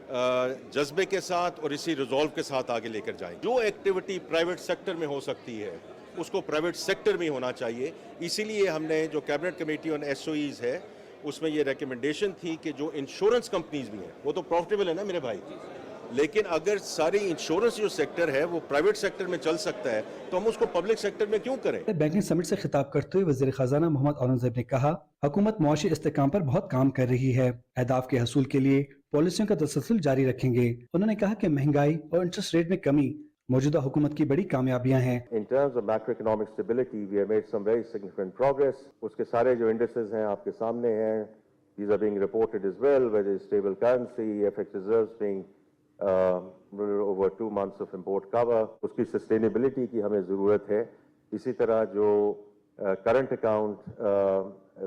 जज्बे के साथ और इसी रिजॉल्व के साथ आगे लेकर जाएं। जो एक्टिविटी प्राइवेट सेक्टर में हो सकती है उसको प्राइवेट सेक्टर में होना चाहिए। इसीलिए हमने जो कैबिनेट कमेटी ऑन SOEs है उसमें ये रिकमेंडेशन थी कि जो इंश्योरेंस कंपनीज भी हैं वो तो प्रॉफिटेबल है ना मेरे भाई, लेकिन अगर सारी इंश्योरेंस जो सेक्टर है वो प्राइवेट सेक्टर में चल सकता है तो हम उसको पब्लिक सेक्टर में क्यों करें। बैंकिंग समिट से खिताब करते हुए वज़ीर ख़ज़ाना मोहम्मद औरंगज़ेब ने कहा, हुकूमत मुआशी इस्तेहकाम पर बहुत काम कर रही है। अहदाफ के हसूल के लिए पॉलिसियों का तसलसल जारी रखेंगे। उन्होंने कहा कि महंगाई और इंटरेस्ट रेट में कमी मौजूदा हुकूमत की बड़ी कामयाबियां हैं। In terms of macroeconomic stability, we have made some very significant progress. उसके सारे जो indices हैं आपके सामने हैं, these are being reported as well, whether it's stable currency, FX reserves being over 2 months of import cover, उसकी sustainability की हमें ज़रूरत है। इसी तरह जो current account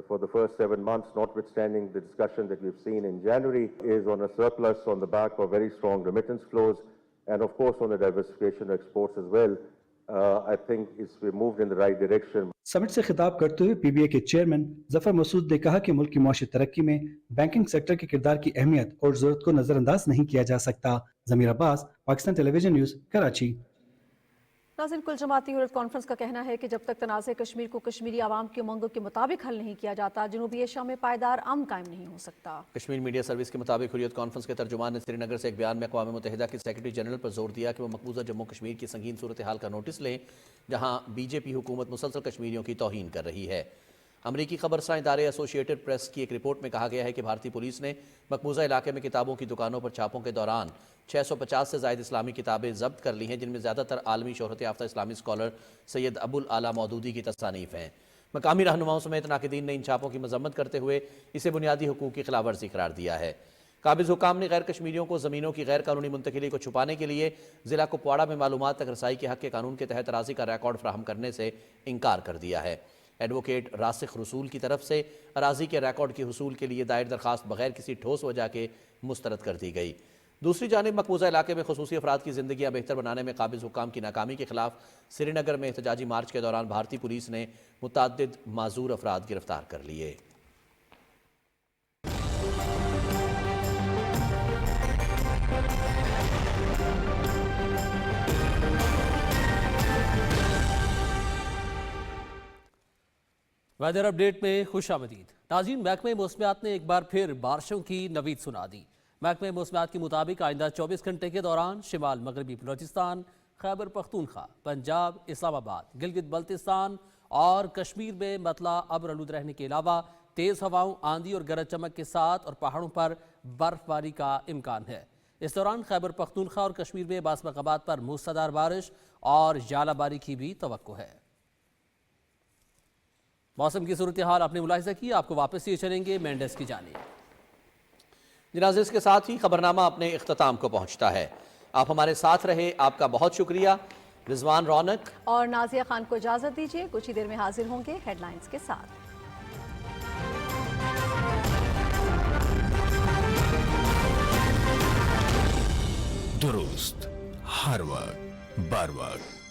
for the first 7 months, notwithstanding the discussion that we've seen in January, is on a surplus on the back of very strong remittance flows, and of course on the diversification of exports as well. I think we've moved in the right direction. Summit से खिताब करते हुए PBA के chairman Zafar Masood ने कहा कि मुल्क की मुआशी तरक्की में बैंकिंग सेक्टर के किरदार की अहमियत और जरूरत को नजरअंदाज नहीं किया जा सकता। ज़मीर अब्बास, पाकिस्तान टेलीविजन न्यूज, कराची। नाज़रीन, कुल जमाती हुर्रियत कॉन्फ्रेंस का कहना है कि जब तक तनाज़े कश्मीर को कश्मीरी आवाम की उमंगों के मुताबिक हल नहीं किया जाता, जनूबी एशिया में पायदार अमन कायम नहीं हो सकता। कश्मीर मीडिया सर्विस के मुताबिक हुर्रियत कॉन्फ्रेंस के तर्जुमान ने श्रीनगर से एक बयान में अक़वाम मुत्तहिदा के सेक्रेटरी जनरल पर जोर दिया कि वो मकबूजा जम्मू कश्मीर की संगीन सूरत हाल का नोटिस लें, जहाँ BJP हुकूमत मुसलसल कश्मीरियों की तौहीन कर रही है। अमरीकी खबरसां इदारे एसोसिएटेड प्रेस की एक रिपोर्ट में कहा गया है कि भारतीय पुलिस ने मकबूजा इलाके में किताबों की दुकानों पर छापों के दौरान 650 से ज़ायद इस्लामी किताबें जब्त कर ली हैं, जिनमें ज़्यादातर आलमी शोहरत याफ्ता इस्लामी स्कॉलर सैयद अबुल आला मौदूदी की तसानीफ हैं। मकामी रहनुमाओं समेत नाकिदीन ने इन छापों की मजम्मत करते हुए इसे बुनियादी हुकूक की खिलाफ वर्जी करार दिया है। काबिज हुकाम ने गैर कश्मीरियों को ज़मीनों की गैर कानूनी मुंतकिली को छुपाने के लिए ज़िला कुपवाड़ा में मालूमात तक रसाई के हक़ के कानून के तहत राज़ी का रिकॉर्ड फराहम करने से इनकार कर दिया है। एडवोकेट रासिख रसूल की तरफ से अराजी के रिकॉर्ड के हुसूल के लिए दायर दरखास्त बगैर किसी ठोस वजह के मुस्तरद कर दी गई। दूसरी जानिब मकबूजा इलाके में खुसूसी अफराद की ज़िंदगियाँ बेहतर बनाने में काबिज हुकाम की नाकामी के खिलाफ श्रीनगर में एहतजाजी मार्च के दौरान भारतीय पुलिस ने मुतअद्दिद माजूर अफराद गिरफ्तार कर लिए। वेदर अपडेट में खुश आमदीद। नाज़रीन, महकमे मौसमियात ने एक बार फिर बारिशों की नवीद सुना दी। महकमे मौसमियात के मुताबिक आइंदा 24 घंटे के दौरान शिमाल मगरबी बलोचिस्तान, खैबर पख्तूनख्वा, पंजाब, इस्लामाबाद, गिलगित बल्तिस्तान और कश्मीर में मतला अब्र आलूद रहने के अलावा तेज़ हवाओं, आंधी और गरज चमक के साथ और पहाड़ों पर बर्फबारी का इम्कान है। इस दौरान खैबर पख्तूनख्वा और कश्मीर में बाज़ मकामात पर मूसलाधार बारिश और जालाबारी की भी तवक्को है। मौसम की सूरत हाल आपने मुलाहिजा की, आपको वापस ये चलेंगे मेंडेस की जानिब। नाज़रीन, के साथ ही खबरनामा अपने इख्तिताम को पहुंचता है। आप हमारे साथ रहे, आपका बहुत शुक्रिया। रिजवान रौनक और नाजिया खान को इजाजत दीजिए। कुछ ही देर में हाजिर होंगे हेडलाइंस के साथ। दुरुस्त हर वक्त बर वक्त।